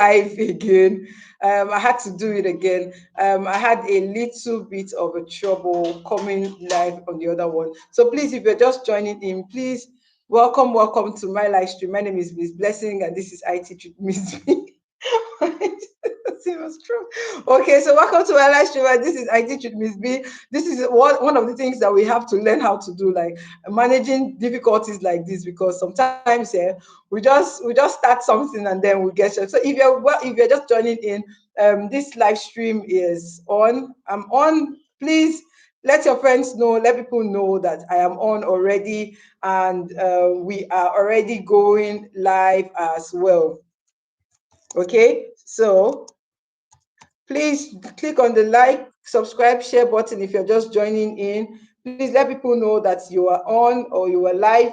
live again. I had to do it again. I had a little bit of a trouble coming live on the other one. So please, if you're just joining in, please welcome to my live stream. My name is Miss Blessing, and this is IT Miss B. It was true. Okay, so welcome to my live stream. And this is IT with Miss B. This is one of the things that we have to learn how to do, like managing difficulties like this, because sometimes we just start something and then we get shut. So if you're just joining in, this live stream is on. I'm on. Please let your friends know, let people know that I am on already, and we are already going live as well. Okay, so please click on the like, subscribe, share button if you're just joining in. Please let people know that you are on or you are live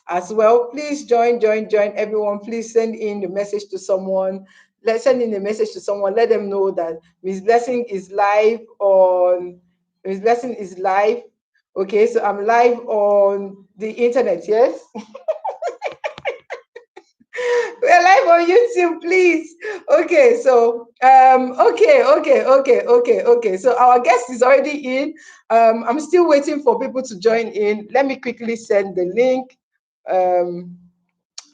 as well. Please join everyone. Please send in the message to someone. Let's send in a message to someone. Let them know that Miss Blessing is live on. Miss Blessing is live. Okay, so I'm live on the internet. Yes. We're live on YouTube, please. Okay, so okay. So our guest is already in. I'm still waiting for people to join in. Let me quickly send the link. Um,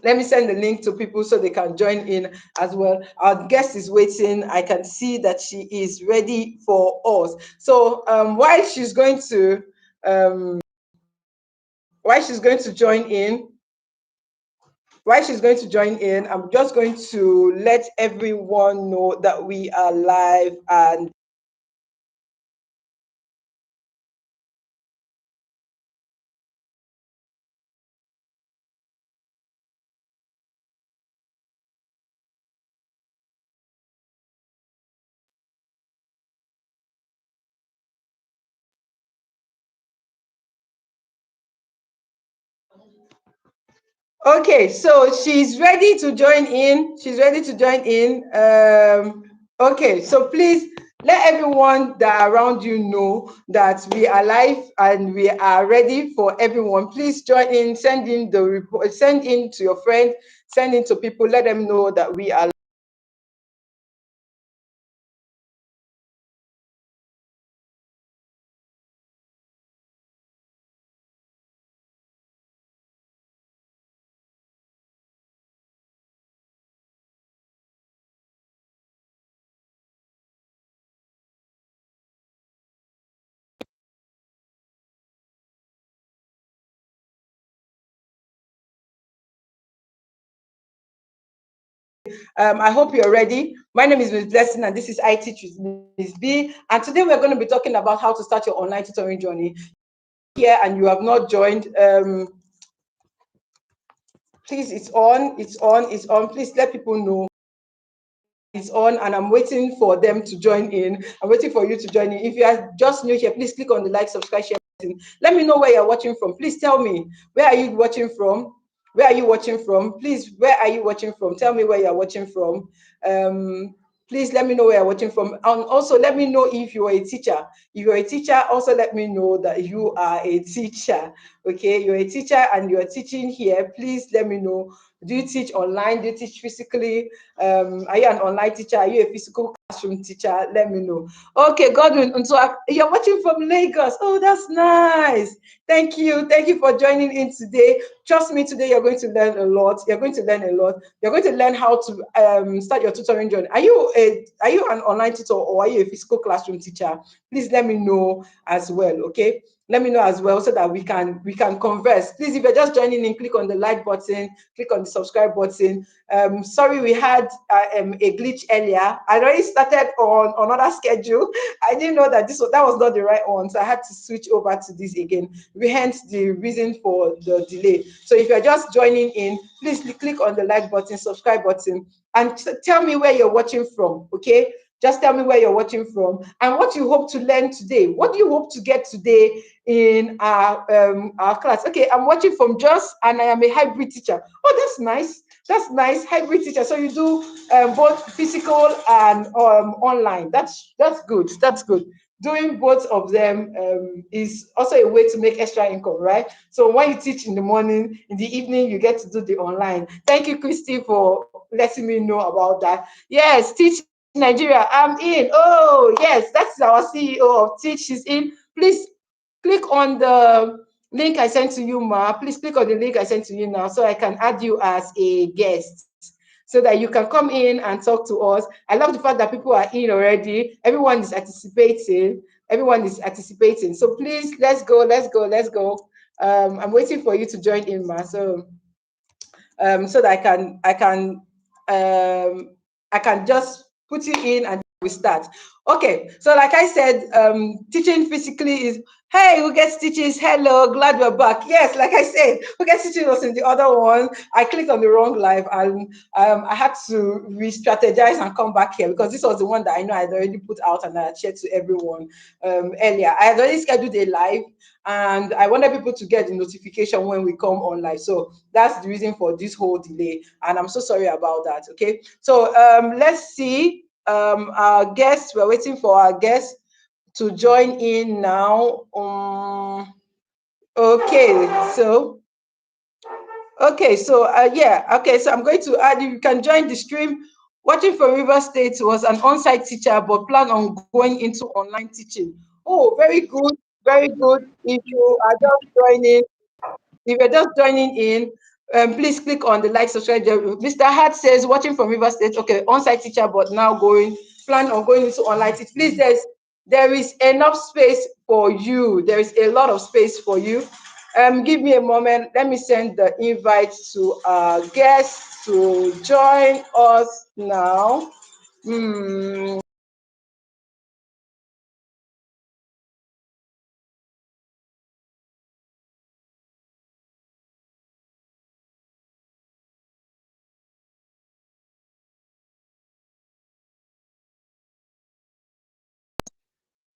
let me send the link to people so they can join in as well. Our guest is waiting. I can see that she is ready for us. So while she's going to join in, I'm just going to let everyone know that we are live. And okay, so she's ready to join in. Okay, so please let everyone that around you know that we are live and we are ready for everyone. Please join in, send in the report, send in to your friend, send in to people, let them know that we are. I hope you're ready. My name is Miss Blessing, and this is I Teach with Miss B. And today we're going to be talking about how to start your online tutoring journey. Here, and you have not joined, please, it's on. Please let people know it's on, and I'm waiting for them to join in. I'm waiting for you to join in. If you are just new here, please click on the like, subscribe, share button. Let me know where you're watching from. Please tell me, where are you watching from? Where are you watching from? Please, where are you watching from? Tell me where you're watching from. Um, please let me know where you're watching from. And also let me know if you're a teacher. If you're a teacher, also let me know that you are a teacher. Okay, you're a teacher and you're teaching here. Please let me know. Do you teach online? Do you teach physically? Are you an online teacher? Are you a physical classroom teacher? Let me know. Okay, Godwin, and so you're watching from Lagos. Oh, that's nice. Thank you. Thank you for joining in today. Trust me, today you're going to learn a lot. You're going to learn a lot. You're going to learn how to start your tutoring journey. Are you an online tutor, or are you a physical classroom teacher? Please let me know as well. Okay, let me know as well so that we can converse. Please, if you're just joining in, click on the like button, click on the subscribe button. Sorry, we had a glitch earlier. I already started on another schedule. I didn't know that that was not the right one, so I had to switch over to this again. Hence the reason for the delay. So if you're just joining in, please click on the like button, subscribe button, and tell me where you're watching from. Okay, just tell me where you're watching from and what you hope to learn today. What do you hope to get today in our class? Okay, I'm watching from Jos, and I am a hybrid teacher. Oh, that's nice. That's nice, hybrid teacher. So you do both physical and online. That's good. That's good. doing both of them is also a way to make extra income, right? So when you teach in the morning, in the evening, you get to do the online. Thank you, Christy, for letting me know about that. Yes, Teach Nigeria, I'm in. Oh, yes, that's our CEO of Teach. She's in. Please click on the link I sent to you, Ma. Please click on the link I sent to you now so I can add you as a guest so that you can come in and talk to us. I love the fact that people are in already. Everyone is anticipating. Everyone is anticipating. So please, let's go, let's go, let's go. I'm waiting for you to join in, Ma. So that I can just put you in and we start. Okay, so like I said, teaching physically is, hey, who gets stitches? Hello, glad we're back. Yes, like I said, who gets stitches was in the other one. I clicked on the wrong live and I had to re-strategize and come back here because this was the one that I know I had already put out and I had shared to everyone earlier. I had already scheduled a live and I wanted people to get the notification when we come on live. So that's the reason for this whole delay. And I'm so sorry about that. Okay. So let's see. Our guests, we're waiting for our guests to join in now. Okay. Yeah, okay, so I'm going to add you can join the stream. Watching from River State was an on-site teacher, but plan on going into online teaching. Oh, very good, very good. If you are just joining, if you're just joining in, please click on the like, subscribe. Mr. Hart says, watching from River State, okay, on-site teacher, but now plan on going into online teach. Please, there is enough space for you. There is a lot of space for you. Give me a moment. Let me send the invite to our guests to join us now. Hmm.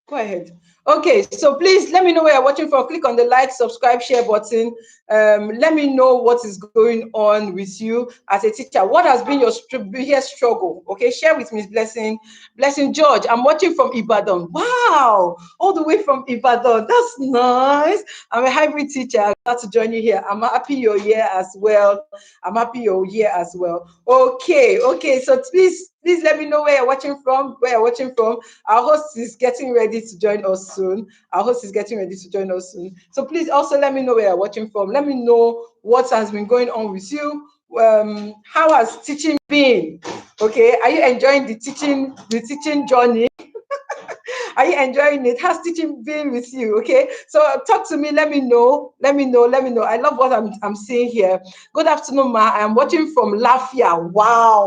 Go ahead. Okay, so please let me know where you're watching from. Click on the like, subscribe, share button. Let me know what is going on with you as a teacher. What has been your biggest struggle? Okay, share with me, Blessing. Blessing George, I'm watching from Ibadan. Wow, all the way from Ibadan. That's nice. I'm a hybrid teacher. Glad to join you here. I'm happy you're here as well. I'm happy you're here as well. Okay. So please let me know where you're watching from. Our host is getting ready to join us soon. So please also let me know where you're watching from. Let me know what has been going on with you. How has teaching been? Okay, are you enjoying the teaching journey? Are you enjoying it? How's teaching been with you? Okay. So talk to me. Let me know. I love what I'm seeing here. Good afternoon, Ma. I'm watching from Lafia. Wow.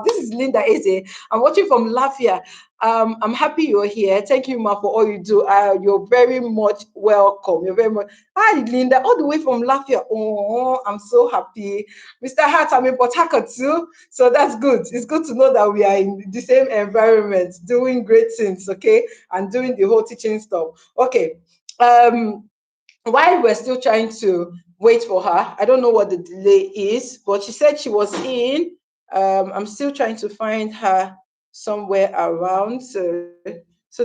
This is Linda Eze. I'm watching from Lafia. I'm happy you're here. Thank you, Ma, for all you do. You're very much welcome. You're very much. Hi, Linda, all the way from Lafia. Oh, I'm so happy. Mr. Hart, I'm in Port Harcourt too. So that's good. It's good to know that we are in the same environment, doing great things, okay, and doing the whole teaching stuff. Okay. While we're still trying to wait for her, I don't know what the delay is, but she said she was in. I'm still trying to find her somewhere around so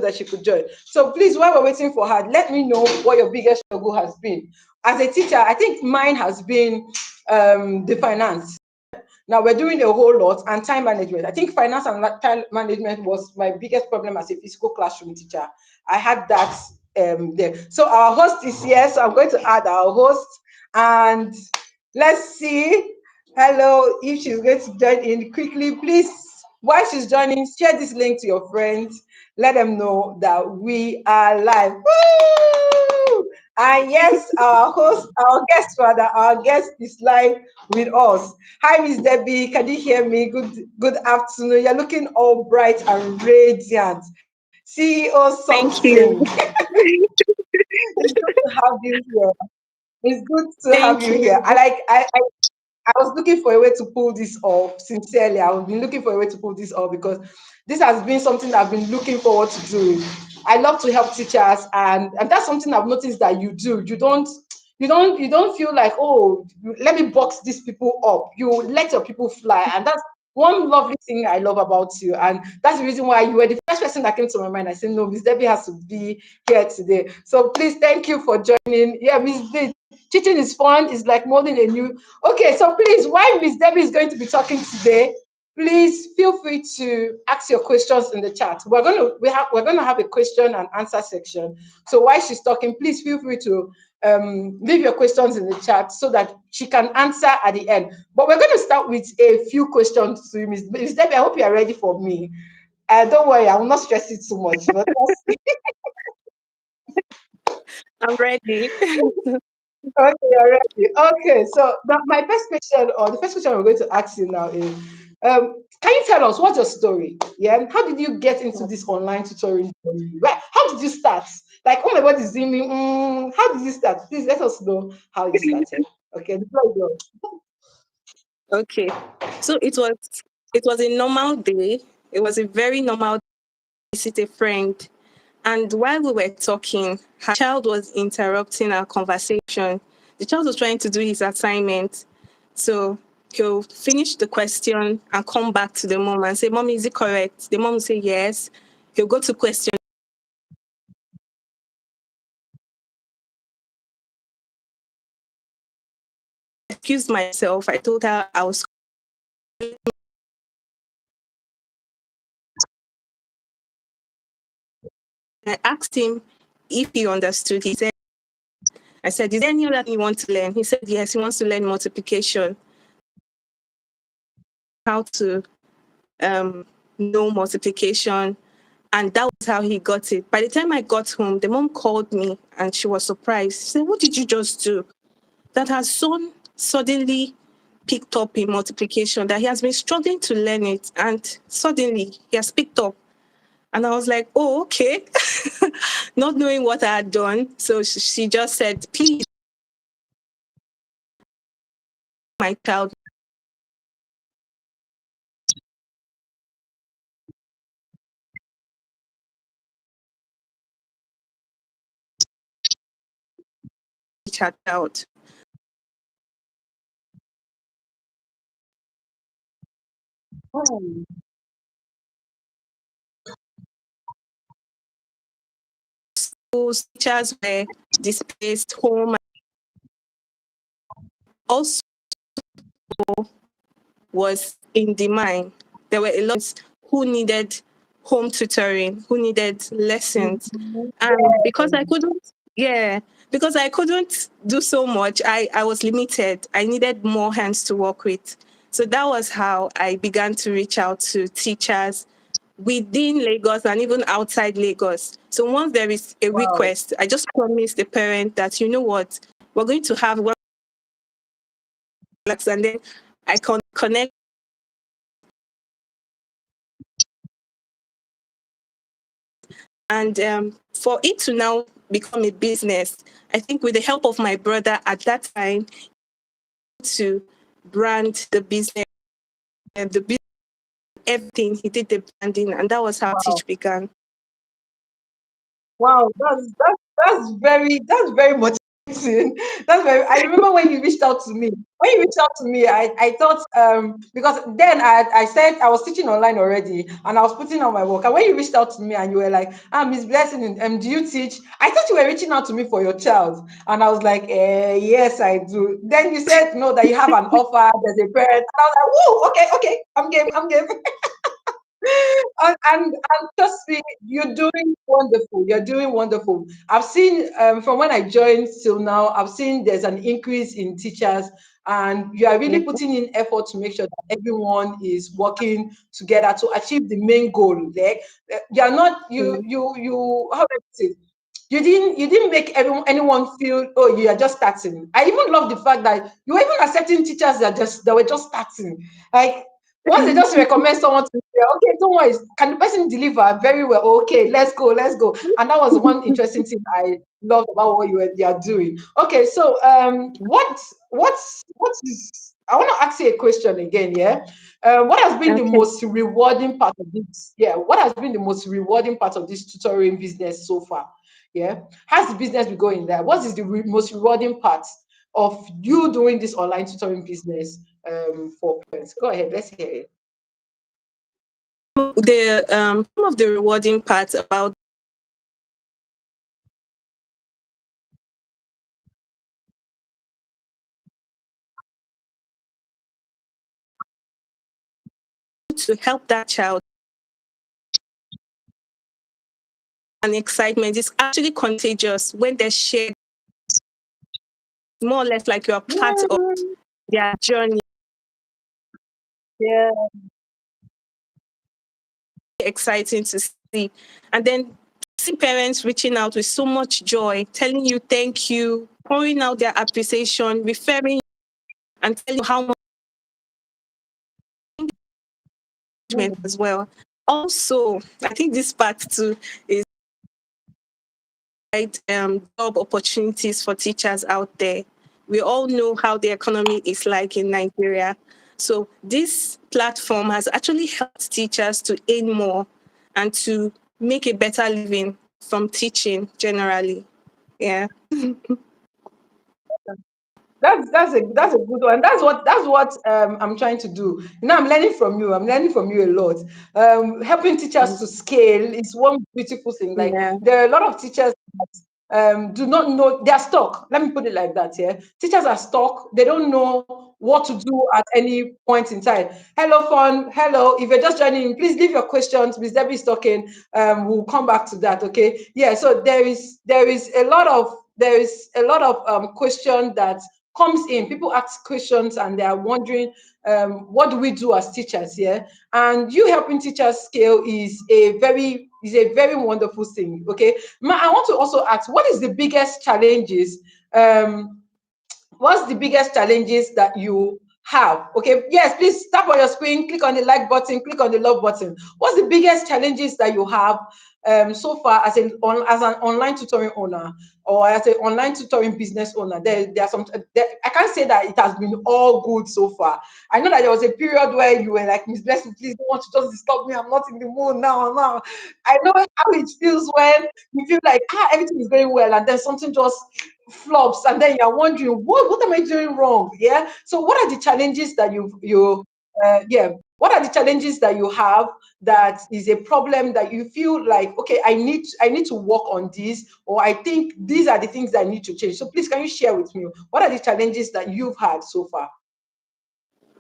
that she could join. So please, while we're waiting for her, let me know what your biggest struggle has been. As a teacher, I think mine has been the finance. Now we're doing a whole lot and time management. I think finance and time management was my biggest problem as a physical classroom teacher. I had that there. So our host is here, so I'm going to add our host and let's see. Hello, if she's going to join in quickly, please. While she's joining, share this link to your friends. Let them know that we are live. Woo! And yes, our host, our guest is live with us. Hi, Miss Debbie. Can you hear me? Good afternoon. You're looking all bright and radiant. CEO Thank something. you. It's good to have you here. It's good to have Thank you here. you. I was looking for a way to pull this off. Sincerely, I've been looking for a way to pull this off because this has been something I've been looking forward to doing. I love to help teachers, and that's something I've noticed that you do. You don't feel like, oh, let me box these people up. You let your people fly, and one lovely thing I love about you, and that's the reason why you were the first person that came to my mind. I said, no, Miss Debbie has to be here today. So please, thank you for joining. Yeah, Miss D, teaching is fun. It's like molding a new. Okay, so please, while Miss Debbie is going to be talking today, please feel free to ask your questions in the chat. We're gonna have a question and answer section. So while she's talking, please feel free to leave your questions in the chat so that she can answer at the end. But we're going to start with a few questions to you, Miss Debbie. I hope you are ready for me. Don't worry, I will not stress it too much. But I'm ready. okay, you're ready. Okay, so my first question, or the first question we're going to ask you now is, can you tell us what's your story? Yeah, how did you get into this online tutoring journey? How did you start? Like, oh my God, is doing me. How did you start? Please let us know how you started. Okay, the floor is yours. Okay. So it was a normal day. It was a very normal day. Visit a friend. And while we were talking, her child was interrupting our conversation. The child was trying to do his assignment. So he'll finish the question and come back to the mom and say, Mommy, is it correct? The mom will say yes. He'll go to question. Excuse myself. I told her I was. I asked him if he understood. He said, I said, is there any other thing you want to learn? He said, yes, he wants to learn multiplication, how to know multiplication. And that was how he got it. By the time I got home, the mom called me and she was surprised. She said, what did you just do? That her son suddenly picked up in multiplication, that he has been struggling to learn it. And suddenly he has picked up. And I was like, oh, okay. Not knowing what I had done. So she just said, please, my child, teach her child. Oh, Schools, teachers were displaced home. Also was in demand. There were a lot who needed home tutoring, who needed lessons. And because I couldn't, yeah, because I couldn't do so much, I was limited. I needed more hands to work with. So that was how I began to reach out to teachers within Lagos and even outside Lagos. So once there is a wow. request, I just promise the parent that, you know what, we're going to have one class, and then I can connect. And for it to now become a business, I think with the help of my brother at that time, to brand the business, the business, everything, he did the branding, and that was how Wow. Teach began. Wow, that's very motivating. That's very. I remember when you reached out to me. When you reached out to me, I thought because then I said I was teaching online already and I was putting on my work. And when you reached out to me and you were like, Miss Blessing, do you teach? I thought you were reaching out to me for your child, and I was like, yes, I do. Then you said no, that you have an offer. There's a parent, and I was like, whoa, okay, okay, I'm game, I'm game. And trust me, you're doing wonderful. You're doing wonderful. I've seen from when I joined till now, I've seen there's an increase in teachers, and you are really Mhm. putting in effort to make sure that everyone is working together to achieve the main goal. Like you are not you how do I say it? You didn't make anyone feel, oh, you are just starting. I even love the fact that you were even accepting teachers that were just starting. Like once they just recommend someone to say, okay, don't worry, can the person deliver very well? Okay, let's go, let's go. And that was one interesting thing I loved about what they are doing. Okay, so what is I want to ask you a question again, yeah. What has been the Okay. most rewarding part of this? Yeah, what has been the most rewarding part of this tutoring business so far? Yeah, how's the business been going there? What is the most rewarding part of you doing this online tutoring business for parents? Go ahead, let's hear it. Some of the rewarding parts about to help that child and excitement is actually contagious when they're shared, more or less like you're part of Mhm. their journey. Yeah. Exciting to see. And then see parents reaching out with so much joy, telling you thank you, pouring out their appreciation, referring and telling you how much engagement Mm. as well. Also, I think this part too is job opportunities for teachers out there. We all know how the economy is like in Nigeria. So this platform has actually helped teachers to earn more and to make a better living from teaching generally. Yeah. That's a good one. That's what I'm trying to do. I'm learning from you. I'm learning from you a lot. Helping teachers to scale is one beautiful thing. Like Yeah. there are a lot of teachers do not know they're stuck. Let me put it like that. Yeah, teachers are stuck. They don't know what to do at any point in time. Hello, fun. Hello. If you're just joining, please leave your questions. Miss Debbie is talking. We'll come back to that. Okay. Yeah. So there is a lot of question that comes in. People ask questions and they are wondering, what do we do as teachers here? And you helping teachers scale is a very wonderful thing. Okay, I want to also ask, what is the biggest challenges? What's the biggest challenges that you have? Okay, yes, please tap on your screen, click on the like button, click on the love button. What's the biggest challenges that you have so far as as an online tutoring owner or as an online tutoring business owner? There are some. I can't say that it has been all good so far. I know that there was a period where you were like, Miss Blessing, please don't want to just disturb me. I'm not in the mood now. Now, I know how it feels when you feel like everything is going well, and then something just flops, and then you're wondering, what am I doing wrong? Yeah. So what are the challenges that yeah, what are the challenges that you have that is a problem that you feel like, okay, I need to work on this, or I think these are the things that I need to change? So please, can you share with me, what are the challenges that you've had so far?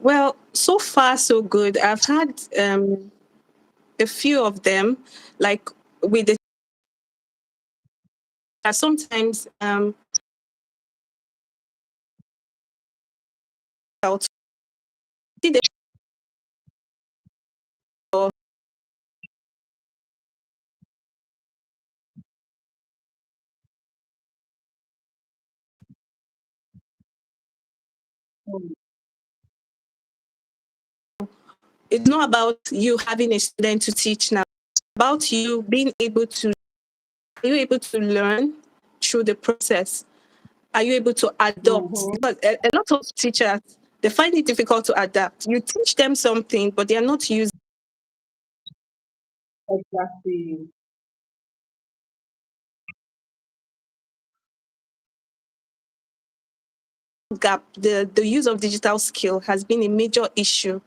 Well, so far so good. I've had a few of them, like with the sometimes out see the Mm. it's not about you having a student to teach now. It's about you being able to are you able to learn through the process? Are you able to adopt? Mhm. Because a lot of teachers they find it difficult to adapt. You teach them something, but they are not using Exactly. gap. The use of digital skill has been a major issue.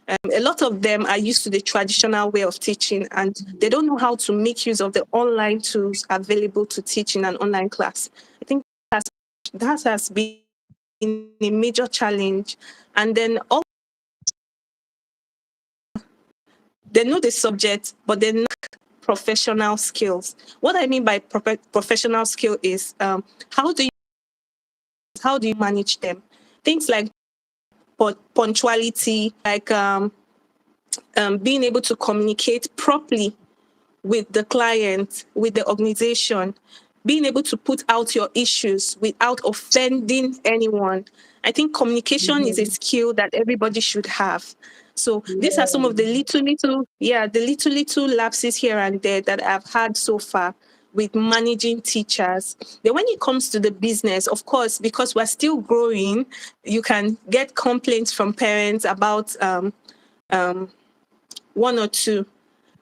A lot of them are used to the traditional way of teaching and they don't know how to make use of the online tools available to teach in an online class. I think that's, that has been a major challenge. And then all they know the subject, but they lack professional skills. What I mean by professional skill is how do you manage them? Things like punctuality, like being able to communicate properly with the client, with the organization, being able to put out your issues without offending anyone. I think communication is a Mhm. skill that everybody should have. So these are some of the Yeah. little lapses here and there that I've had so far with managing teachers. Then when it comes to the business, of course, because we're still growing, you can get complaints from parents about one or two,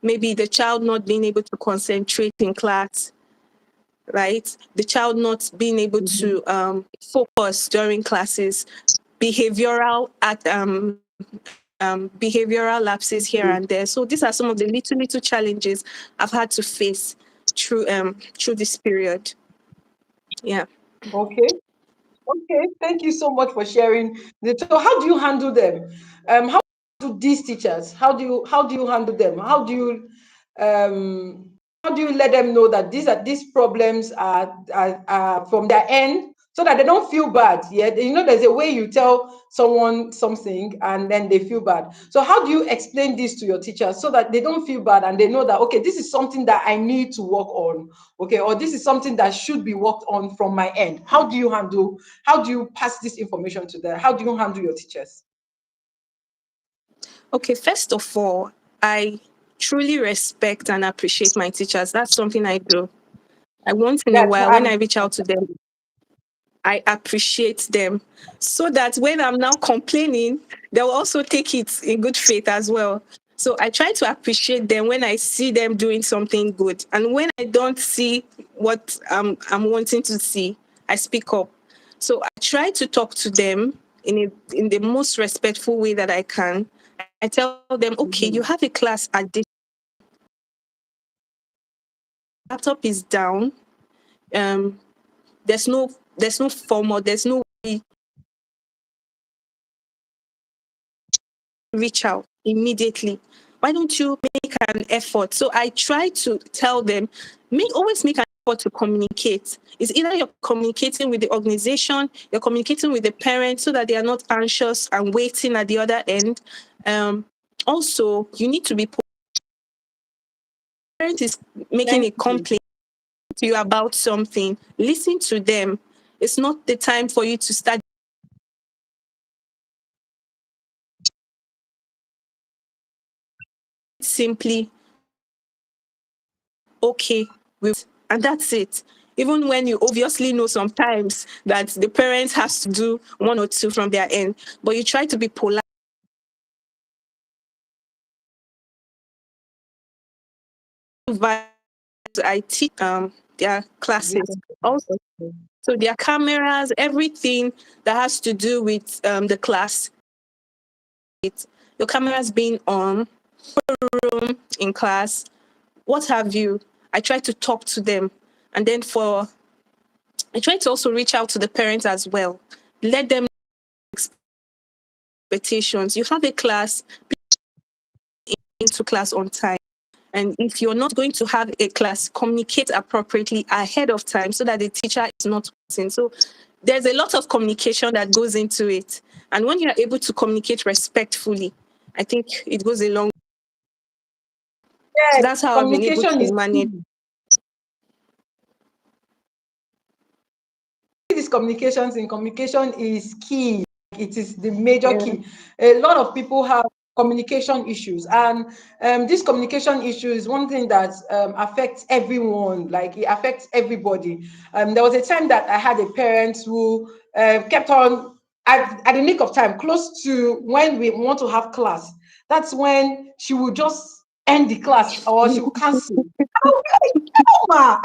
maybe the child not being able to concentrate in class, right? The child not being able Mhm. to focus during classes, behavioral at behavioral lapses here and there. So these are some of the little challenges I've had to face through this period. Yeah. Okay. Okay, thank you so much for sharing. So how do you handle them? How do these teachers? How do you handle them? Um how do you let them know that these problems are from their end so that they don't feel bad? Yeah, there's a way you tell someone something and then they feel bad. So how do you explain this to your teachers so that they don't feel bad and they know that okay, this is something that I need to work on, okay, or this is something that should be worked on from my end? How do you pass this information to them? How do you handle your teachers? Okay, first of all, I truly respect and appreciate my teachers. That's something I do. I once in a That's while when I'm I reach out to them, I appreciate them so that when I'm now complaining, they'll also take it in good faith as well. So I try to appreciate them when I see them doing something good. And when I don't see what I'm wanting to see, I speak up. So I try to talk to them in the most respectful way that I can. I tell them, okay, you have a Mhm. class at this laptop is down. Um, there's no formal, there's no way reach out immediately. Why don't you make an effort? So I try to tell them, always make an effort to communicate. It's either you're communicating with the organization, you're communicating with the parents so that they are not anxious and waiting at the other end. Um, Also, you need to be parent is making Thank a you. complaint to you about something. Listen to them. It's not the time for you to start simply okay with, and that's it. Even when you obviously know sometimes that the parents has to do one or two from their end, but you try to be polite. I teach their classes also. So their cameras, everything that has to do with the class, your cameras being on, room in class, what have you. I try to talk to them, and then I try to also reach out to the parents as well. Let them know expectations. You have a class, into class on time. And if you're not going to have a class, communicate appropriately ahead of time so that the teacher is not waiting. So there's a lot of communication that goes into it. And when you're able to communicate respectfully, I think it goes a long. So Yes, that's how I've been able communication to is manage. key. These communications in communication is key. It is the major Yeah. key. A lot of people have communication issues, and this communication issue is one thing that affects everyone. Like it affects everybody. There was a time that I had a parent who kept on at the nick of time, close to when we want to have class. That's when she would just end the class or she would cancel. Oh, ma,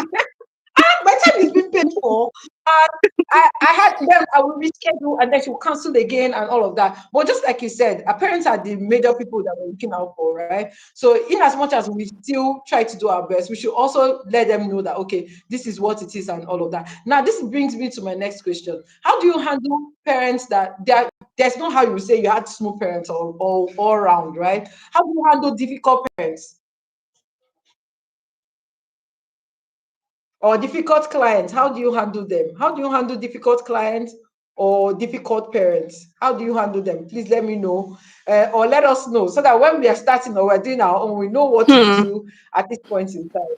my time is being paid for. And I had them, I will reschedule and then she will cancel again and all of that. But just like you said, our parents are the major people that we're looking out for, right? So in as much as we still try to do our best, we should also let them know that okay, this is what it is and all of that. Now, this brings me to my next question. How do you handle parents that there's no how you say you had small parents all around, right? How do you handle difficult parents? Or difficult clients, how do you handle them? How do you handle difficult clients or difficult parents? How do you handle them? Please let me know, or let us know so that when we are starting or we're doing our own, we know what to Hmm. do at this point in time.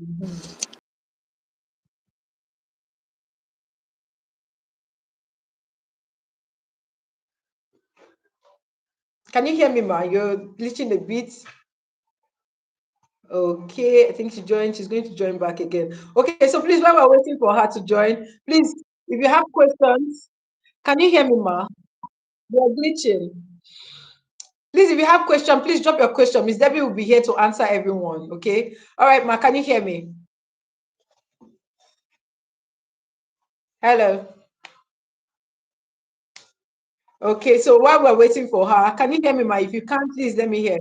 Mhm. Can you hear me, ma? You're glitching a bit. Okay, I think she joined. She's going to join back again. Okay, so please, while we're waiting for her to join, please, if you have questions, can you hear me, ma? You're glitching. Please, if you have question, please drop your question. Miss Debbie will be here to answer everyone. Okay. All right, ma. Can you hear me? Hello. Okay, so while we're waiting for her, can you hear me, Ma? If you can't, please let me hear.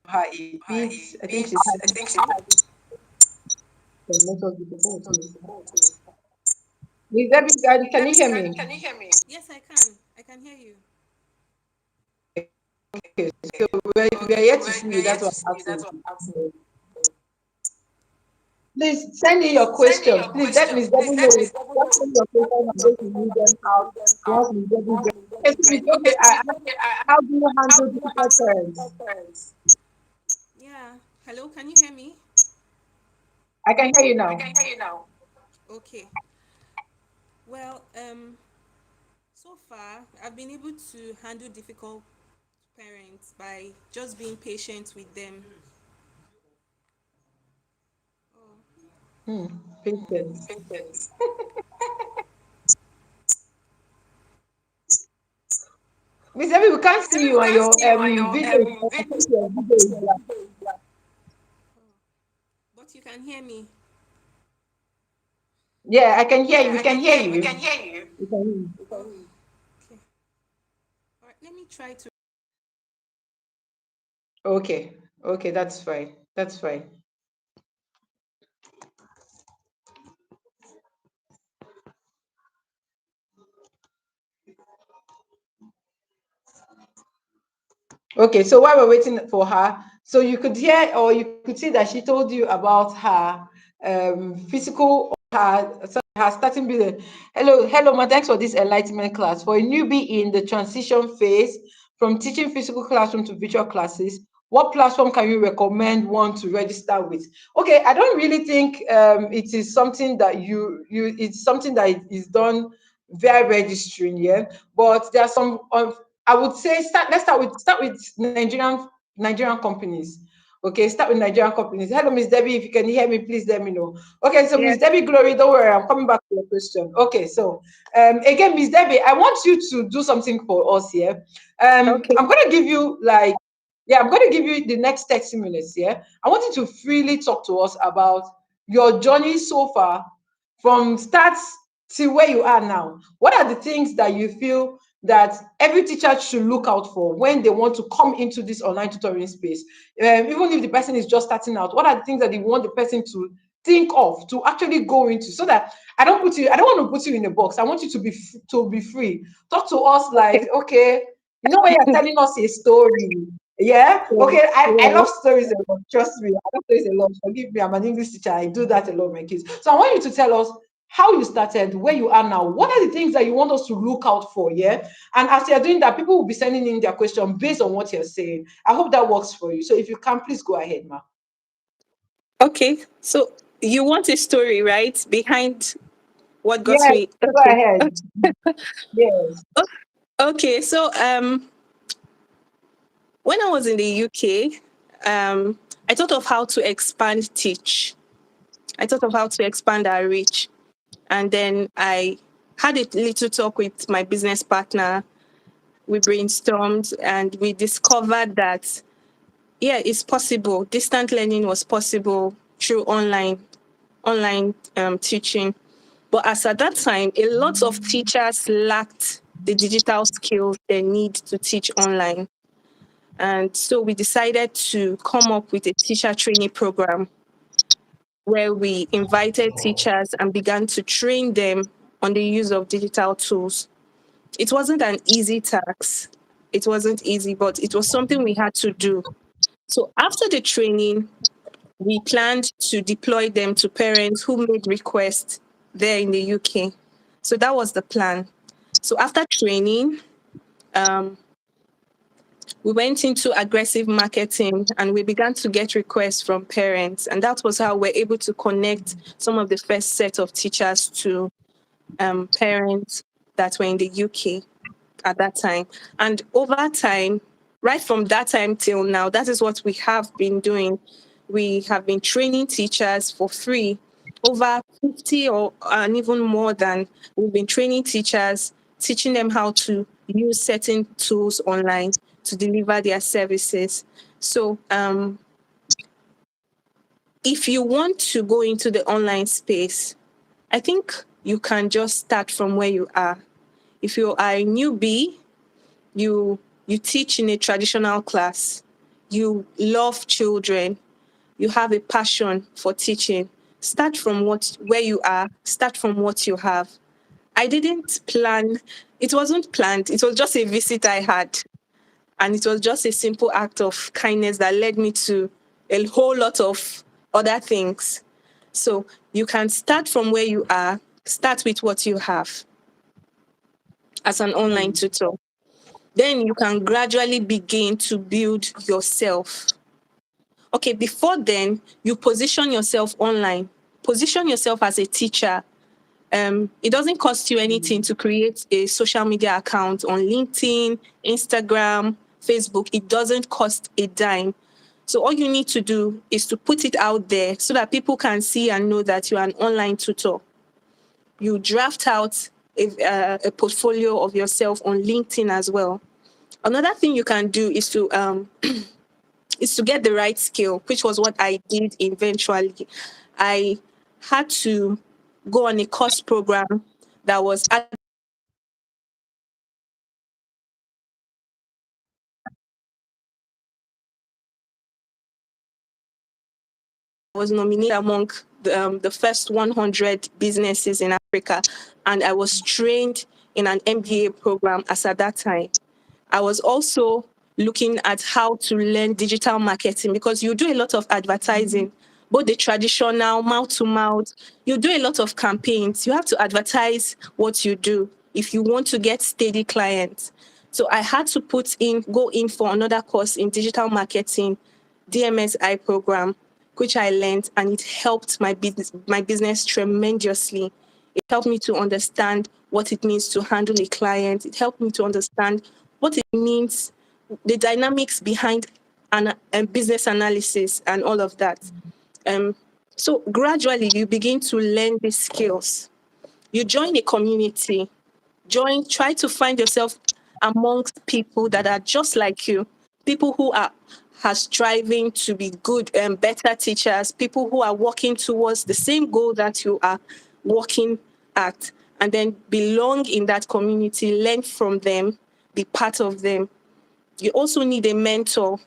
Her a bit. I think she's having some network difficulties. Miss Debbie, can you hear me? Yes, I can hear you. Okay, so we're here to see you. That's what I'm asking. Please send in your questions. Please let Miss Debbie know. Just send your questions. I'm going to read them out once Miss Debbie joins. Okay, so Miss Debbie, how do you handle difficult parents? Yeah. Hello, can you hear me? I can hear you now. Okay. Well, so far I've been able to handle difficult parents by just being patient with them. Hmm, patience. Miss Debbie, we can't see you on your video. I think your video is black. But you can hear me. Yeah, I can hear you. We can hear you. We can hear you. Okay. All right. Let me try to. Okay. Okay, that's fine. That's fine. Okay, so while we're waiting for her, so you could hear or you could see that she told you about her physical her starting business. Hello, ma. Thanks for this enlightenment class. For a newbie in the transition phase from teaching physical classroom to virtual classes, what platform can you recommend one to register with? Okay, I don't really think it is something that it's something that is done via registering, yeah. But there are some I would say let's start with Nigerian companies. Okay, start with Nigerian companies. Hello, Miss Debbie. If you can hear me, please let me know. Okay, so Miss Yes. Debbie Glory, don't worry, I'm coming back to your question. Okay, so again, Miss Debbie, I want you to do something for us here. Okay. I'm gonna give you like, yeah, I'm gonna give you the next 30 minutes. Yeah, I want you to freely talk to us about your journey so far from start to where you are now. What are the things that you feel that every teacher should look out for when they want to come into this online tutoring space? Even if the person is just starting out, what are the things that you want the person to think of to actually go into, so that I don't want to put you in a box. I want you to be free. Talk to us Okay. like, okay, you know, when you're telling us a story. Yeah. Yeah. Okay. I Yeah. love stories a lot. Trust me. I love stories a lot. Forgive me. I'm an English teacher. I do that a lot with my kids. So I want you to tell us how you started, where you are now. What are the things that you want us to look out for? Yeah. And as you're doing that, people will be sending in their question based on what you're saying. I hope that works for you. So if you can, please go ahead, ma. Okay. So you want a story, right? Behind what got Yes. me. Go Okay. ahead. Yes. Okay. So when I was in the UK, I thought of how to expand teach. I thought of how to expand our reach. And then I had a little talk with my business partner. We brainstormed and we discovered that, yeah, it's possible. Distant learning was possible through online teaching. But as at that time, a lot of teachers lacked the digital skills they need to teach online. And so we decided to come up with a teacher training program where we invited teachers and began to train them on the use of digital tools. It wasn't an easy task. It wasn't easy, but it was something we had to do. So after the training, we planned to deploy them to parents who made requests there in the UK. So that was the plan. So after training, um, we went into aggressive marketing and we began to get requests from parents. And that was how we're able to connect some of the first set of teachers to parents that were in the UK at that time. And over time, right from that time till now, that is what we have been doing. We have been training teachers for free, over 50 or and even more than we've been training teachers teaching them how to use certain tools online to deliver their services. So if you want to go into the online space, I think you can just start from where you are. If you are a newbie, you teach in a traditional class, you love children, you have a passion for teaching, start from where you are, start from what you have. I didn't plan, it wasn't planned, it was just a visit I had. And it was just a simple act of kindness that led me to a whole lot of other things. So you can start from where you are, start with what you have as an online Mm. tutor. Then you can gradually begin to build yourself. Okay, before then, you position yourself online, position yourself as a teacher. It doesn't cost you anything to create a social media account on LinkedIn, Instagram, Facebook. It doesn't cost a dime. So all you need to do is to put it out there so that people can see and know that you are an online tutor. You draft out a portfolio of yourself on LinkedIn as well. Another thing you can do is to get the right skill, which was what I did eventually. I had to go on a course program that was nominated among the first 100 businesses in Africa, and I was trained in an MBA program as at that time. I was also looking at how to learn digital marketing because you do a lot of advertising, both the traditional mouth to mouth. You do a lot of campaigns. You have to advertise what you do if you want to get steady clients. So I had to go in for another course in digital marketing, DMSI program, which I learned, and it helped my business tremendously. It helped me to understand what it means to handle a client. It helped me to understand what it means, the dynamics behind a business analysis and all of that. Um, so gradually you begin to learn these skills. You join a community, try to find yourself amongst people that are just like you, people who are striving to be good and better teachers, people who are working towards the same goal that you are working at, and then belong in that community, learn from them, be part of them. You also need a mentor.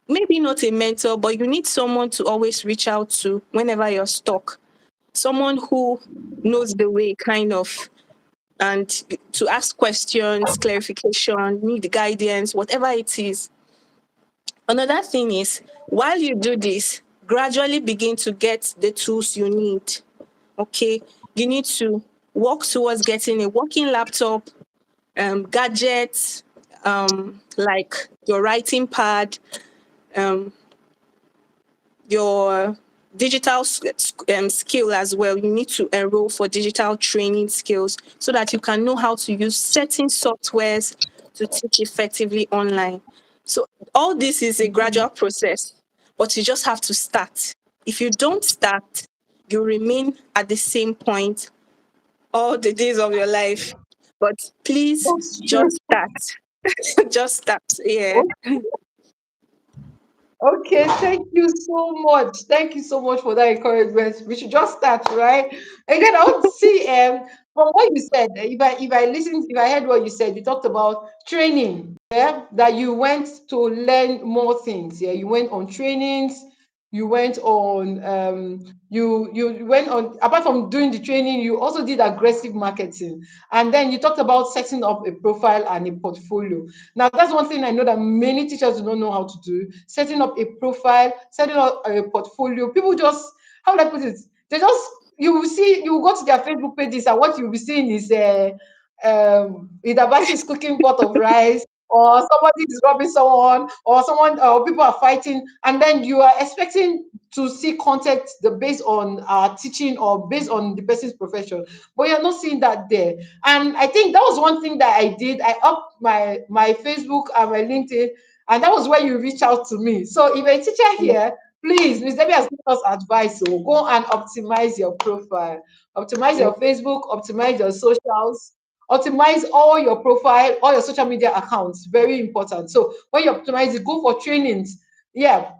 Maybe not a mentor, but you need someone to always reach out to whenever you're stuck. Someone who knows the way, kind of, and to ask questions, clarification, need guidance, whatever it is. Another thing is, while you do this, gradually begin to get the tools you need. Okay, you need to work towards getting a working laptop, gadgets, like your writing pad, um, your digital skill as well. You need to enroll for digital training skills so that you can know how to use certain softwares to teach effectively online. So all this is a gradual process, but you just have to start. If you don't start, you remain at the same point all the days of your life. But please That's true. just start. Just start. Yeah. Okay, thank you so much. Thank you so much for that encouragement. We should just start, right? Again, I want to see from what you said, if I heard what you said, you talked about training, yeah, that you went to learn more things. Yeah, you went on trainings, you went on you went on apart from doing the training, you also did aggressive marketing. And then you talked about setting up a profile and a portfolio. Now, that's one thing I know that many teachers do not know how to do. Setting up a profile, setting up a portfolio. People just, how would I put it? They just, you will see, you will go to their Facebook pages and what you'll be seeing is Idabashi is cooking pot of rice, or somebody is robbing someone, or someone, or people are fighting, and then you are expecting to see content based on teaching or based on the person's profession, but you're not seeing that there. And I think that was one thing that I did. I upped my Facebook and my LinkedIn, and that was where you reach out to me. So if a teacher here, please, Miss Debbie has given us advice. So go and optimize your profile, optimize your Facebook, optimize your socials, Optimize all your profile, all your social media accounts. Very important. So when you optimize it, go for trainings. Yeah.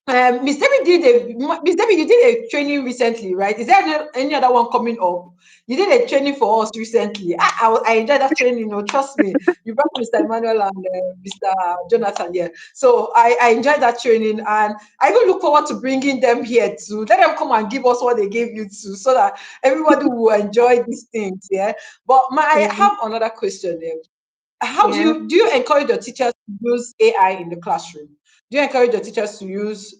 Miss Debbie Miss Debbie, you did a training recently, right? Is there any other one coming up? You did a training for us recently. I enjoyed that training. You know, trust me. You brought Mr. Emmanuel and Mr. Jonathan here, so I enjoyed that training, and I even look forward to bringing them here to let them come and give us what they gave you to, so that everybody will enjoy these things. Yeah. But I Yeah. have another question there. How do Yeah. you encourage your teachers to use AI in the classroom? Do you encourage your teachers to use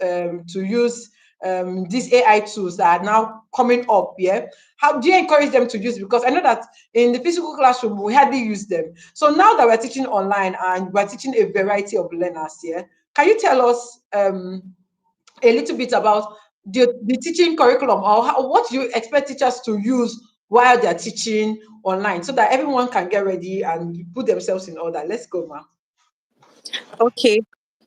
these AI tools that are now coming up? Yeah. How do you encourage them to use? Because I know that in the physical classroom we hardly use them. So now that we're teaching online and we're teaching a variety of learners, yeah, can you tell us a little bit about the teaching curriculum, or what you expect teachers to use while they're teaching online, so that everyone can get ready and put themselves in order? Let's go, ma. Okay.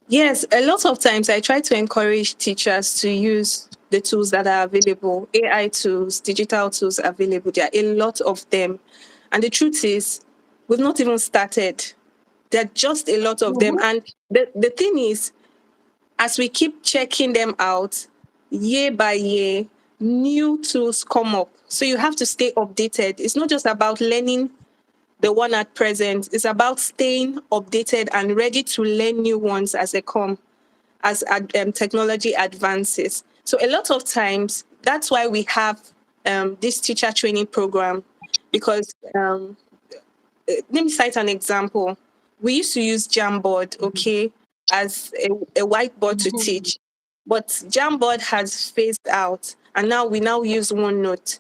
Yes, a lot of times I try to encourage teachers to use the tools that are available, AI tools, digital tools available. There are a lot of them. And the truth is, we've not even started. There are just a lot of them. Mhm. And the thing is, as we keep checking them out year by year, new tools come up. So you have to stay updated. It's not just about learning the one at present, it's about staying updated and ready to learn new ones as they come, as technology advances. So a lot of times, that's why we have this teacher training program, because let me cite an example. We used to use Jamboard, okay, as a whiteboard to Mhm. teach, but Jamboard has phased out, and now we now use OneNote.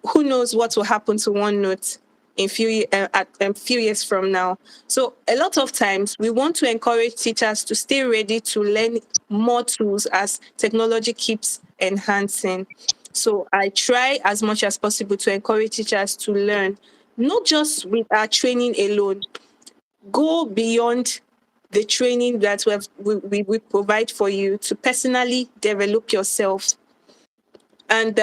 Who knows what will happen to OneNote in at few years from now? So a lot of times we want to encourage teachers to stay ready to learn more tools as technology keeps enhancing. So I try as much as possible to encourage teachers to learn, not just with our training alone, go beyond the training that we provide for you to personally develop yourself. And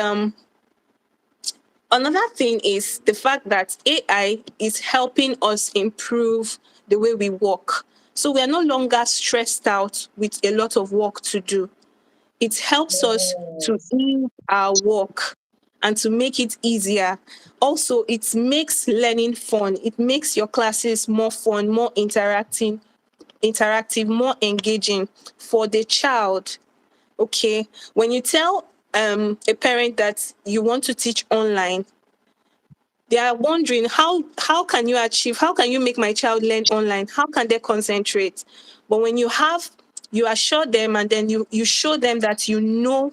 another thing is the fact that AI is helping us improve the way we work. So we are no longer stressed out with a lot of work to do. It helps us to Yes. ease our work and to make it easier. Also, it makes learning fun. It makes your classes more fun, more interactive, more engaging for the child. Okay. When you tell a parent that you want to teach online, they are wondering how can you make my child learn online, how can they concentrate? But when you assure them, and then you show them that you know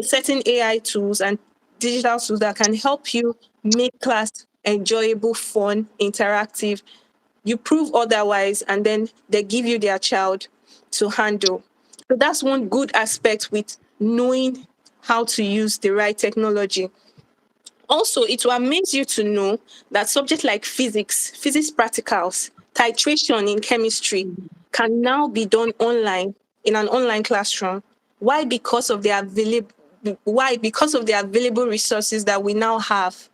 certain AI tools and digital tools that can help you make class enjoyable, fun, interactive, you prove otherwise, and then they give you their child to handle. So that's one good aspect with knowing how to use the right technology. Also, it will amaze you to know that subjects like physics practicals, titration in chemistry can now be done online in an online classroom. Why? Because of the available resources that we now have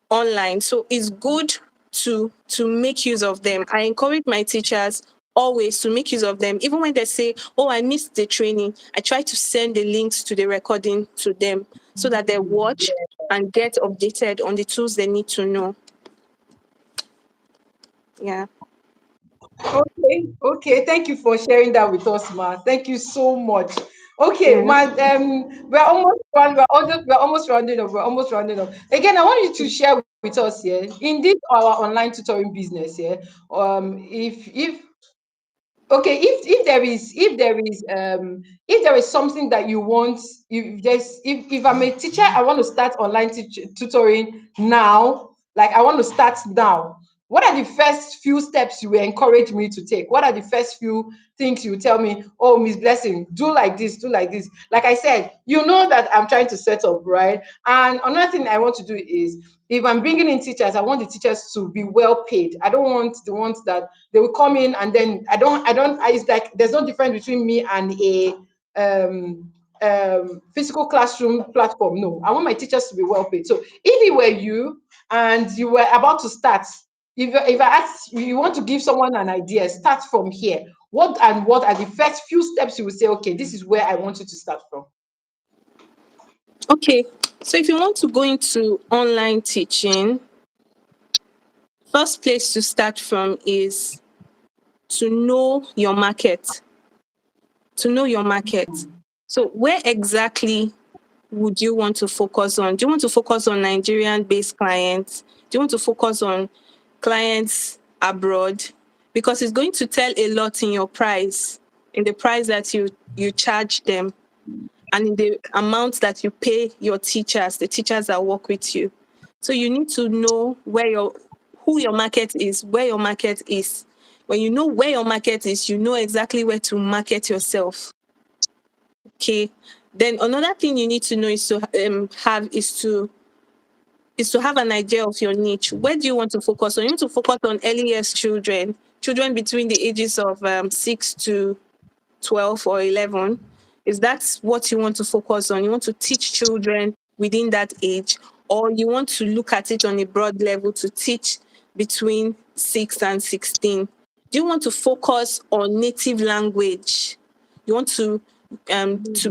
online. So it's good to make use of them. I encourage my teachers always to make use of them. Even when they say, "Oh, I missed the training," I try to send the links to the recording to them so that they watch and get updated on the tools they need to know. Yeah. Okay, okay. Thank you for sharing that with us, ma. Thank you so much. Okay, Yeah. ma. We're almost rounding up. We're almost rounding up. Again, I want you to share with us here in this our online tutoring business here. If okay, if there is something that you want, if I'm a teacher, I want to start online tutoring now, like I want to start now, what are the first few steps you will encourage me to take? What are the first few things you tell me, oh, Miss Blessing, do like this, do like this? Like I said, you know that I'm trying to set up, right? And another thing I want to do is, if I'm bringing in teachers, I want the teachers to be well paid. I don't want the ones that they will come in and then it's like there's no difference between me and a um physical classroom platform. No, I want my teachers to be well paid. So if it were you, and you were about to start, if I ask you, you want to give someone an idea, start from here. What are the first few steps you will say, okay, this is where I want you to start from? Okay. So if you want to go into online teaching, first place to start from is to know your market. To know your market. So where exactly would you want to focus on? Do you want to focus on Nigerian based clients? Do you want to focus on clients abroad? Because it's going to tell a lot in your price, in the price that you charge them, and in the amount that you pay your teachers, the teachers that work with you. So you need to know who your market is, where your market is. When you know where your market is, you know exactly where to market yourself. Okay. Then another thing you need to know is to have is to have an idea of your niche. Where do you want to focus on? You want to focus on early years children, children between the ages of 6 to 12 or 11. Is that what you want to focus on? You want to teach children within that age, or you want to look at it on a broad level to teach between 6 and 16? Do you want to focus on native language? You want to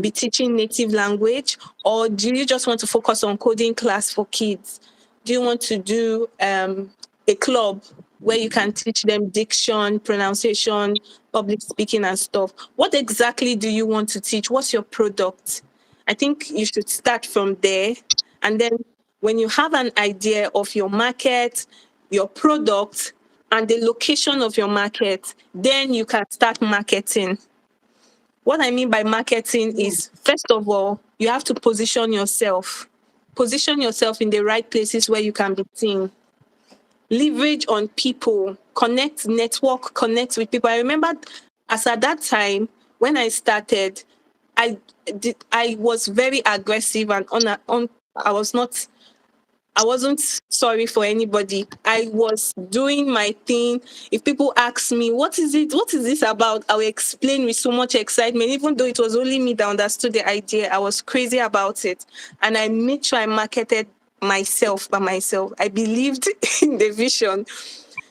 be teaching native language, or do you just want to focus on coding class for kids? Do you want to do a club where you can teach them diction, pronunciation, public speaking, and stuff? What exactly do you want to teach? What's your product? I think you should start from there. And then when you have an idea of your market, your product, and the location of your market, then you can start marketing. What I mean by marketing is, first of all, you have to position yourself. Position yourself in the right places where you can be seen. Leverage on people, connect with people. I remember as at that time when I started, I was very aggressive and I was not I wasn't sorry for anybody. I was doing my thing. If people ask me, what is it? What is this about? I will explain with so much excitement, even though it was only me that understood the idea. I was crazy about it. And I made sure I marketed myself by myself. I believed in the vision.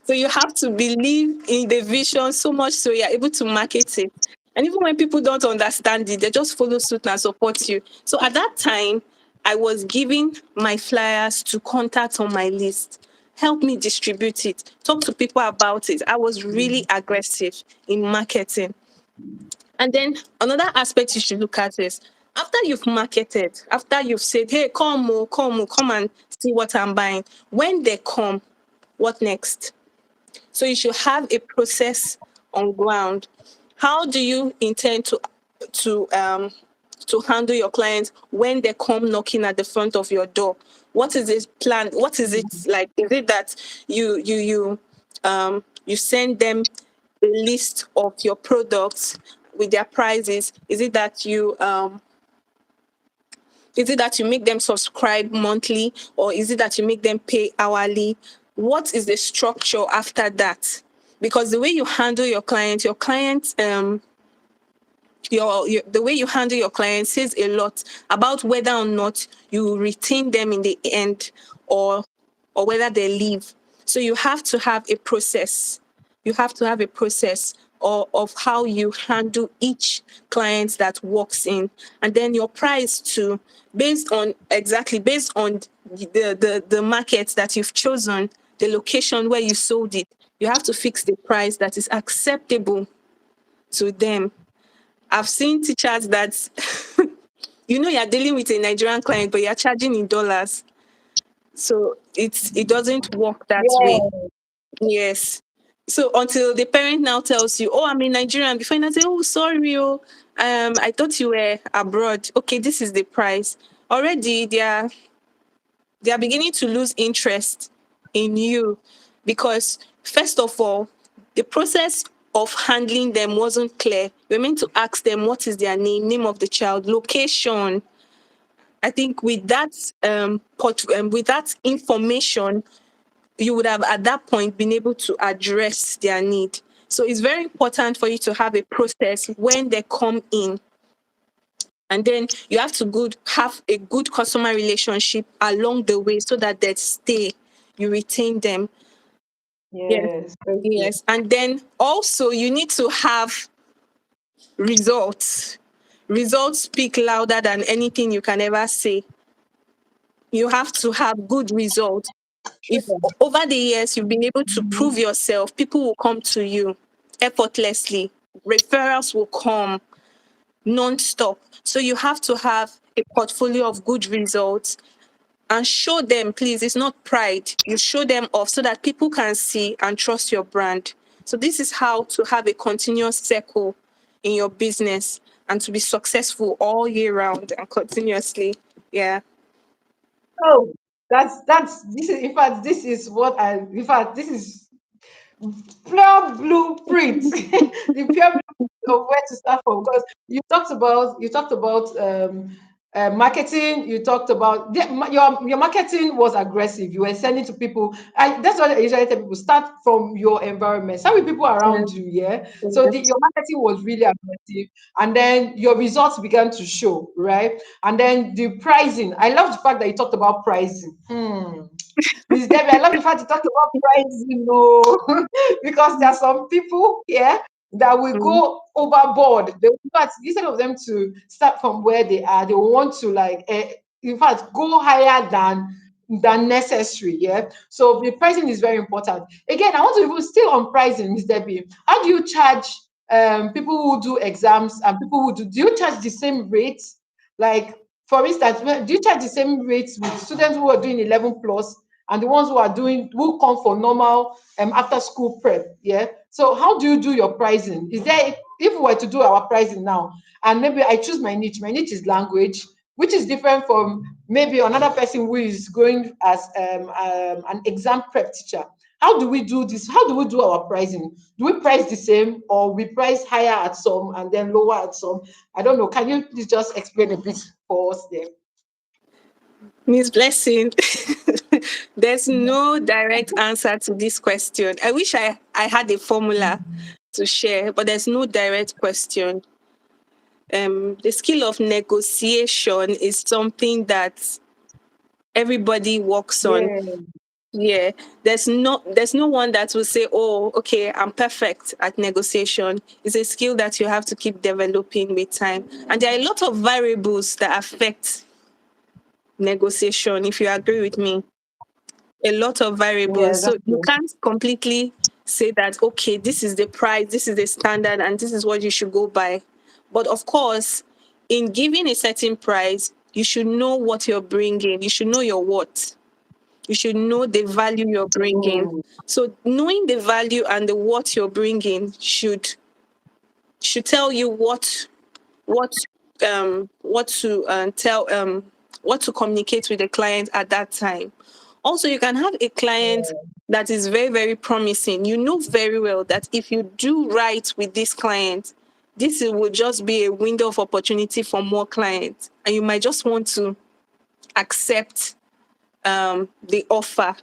So you have to believe in the vision so much so you're able to market it. And even when people don't understand it, they just follow suit and support you. So at that time, I was giving my flyers to contacts on my list. Help me distribute it. Talk to people about it. I was really aggressive in marketing. And then another aspect you should look at is, after you've marketed, after you've said, hey, come and see what I'm buying. When they come, what next? So you should have a process on ground. How do you intend to um to handle your clients when they come knocking at the front of your door? What is this plan? What is it like? Is it that you send them a list of your products with their prices? Is it that you make them subscribe monthly, or is it that you make them pay hourly? What is the structure after that? Because the way you handle your client the way you handle your clients says a lot about whether or not you retain them in the end, or whether they leave. So you have to have a process. You have to have a process of how you handle each client that walks in, and then your price too, based on the market that you've chosen, the location where you sold it. You have to fix the price that is acceptable to them. I've seen teachers that you're dealing with a Nigerian client, but you're charging in dollars. So it doesn't work that way. Yeah. Yes. So until the parent now tells you, oh, I'm in Nigerian, before you now say, oh, sorry, I thought you were abroad. Okay, this is the price. Already they are beginning to lose interest in you, because first of all, the process of handling them wasn't clear. You're meant to ask them what is their name of the child, location. I think with that with that information, you would have at that point been able to address their need. So it's very important for you to have a process when they come in, and then you have to have a good customer relationship along the way so that they stay. you retain them. Yes, Yes. Thank you. yes. And then also you need to have results. Results speak louder than anything you can ever say. You have to have good results. If Sure. over the years you've been able to Mhm. prove yourself, people will come to you effortlessly. Referrals will come non-stop. So you have to have a portfolio of good results and show them, please. It's not pride. You show them off so that people can see and trust your brand. So this is how to have a continuous circle in your business and to be successful all year round and continuously. Yeah. Oh, that's this is in fact this is what I in fact this is pure blueprint, the pure blueprint of where to start from. Because you talked about marketing. You talked about your marketing was aggressive. You were sending to people. That's what I usually tell people: start from your environment, start with people Yeah. around you. Yeah. So Yeah. your marketing was really aggressive, and then your results began to show, right? And then the pricing. I love the fact that you talked about pricing. Miss Debbie, I love the fact you talked about pricing, because there are some people here that will Mm. go overboard. They, in fact, instead of them to start from where they are, they want to in fact, go higher than necessary. Yeah. So the pricing is very important. Again, I want to even still on pricing, Miss Debbie. How do you charge people who do exams and people who do you charge the same rates? Like, for instance, do you charge the same rates with students who are doing 11 plus and the ones who come for normal after school prep? Yeah. So how do you do your pricing? Is there, if we were to do our pricing now, and maybe I choose my niche is language, which is different from maybe another person who is going as an exam prep teacher. How do we do this? How do we do our pricing? Do we price the same, or we price higher at some and then lower at some? I don't know. Can you please just explain a bit for us there? Miss Blessing, there's no direct answer to this question. I wish I had a formula to share, but there's no direct question. The skill of negotiation is something that everybody works on. Yeah. Yeah, there's no one that will say, "Oh, okay, I'm perfect at negotiation." It's a skill that you have to keep developing with time, and there are a lot of variables that affect negotiation. If you agree with me, a lot of variables. Yeah, So that's you true. can't completely say that, okay, this is the price, this is the standard, and this is what you should go by. But of course, in giving a certain price, you should know what you're bringing. You should know your what. You should know the value you're bringing. Mm. So knowing the value and the what you're bringing should tell you what what to tell what to communicate with the client at that time. Also, you can have a client that is very, very promising. You know very well that if you do right with this client, will just be a window of opportunity for more clients, and you might just want to accept the offer,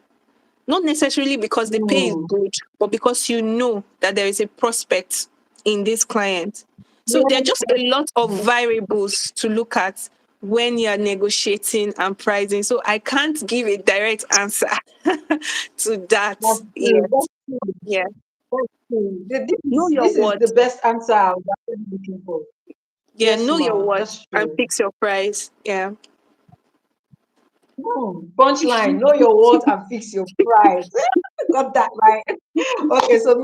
not necessarily because the pay is Mm. good, but because you know that there is a prospect in this client. So there are just a lot of variables to look at when you're negotiating and pricing. So I can't give a direct answer to That's that true. yet. That's true. Yeah. That's true. Know your This is the worth. best answer I was actually looking for. Yeah, Yes, know your ma. worth That's and true. fix your price. Yeah. Punchline, know your worth and fix your price. Got that right. Okay, so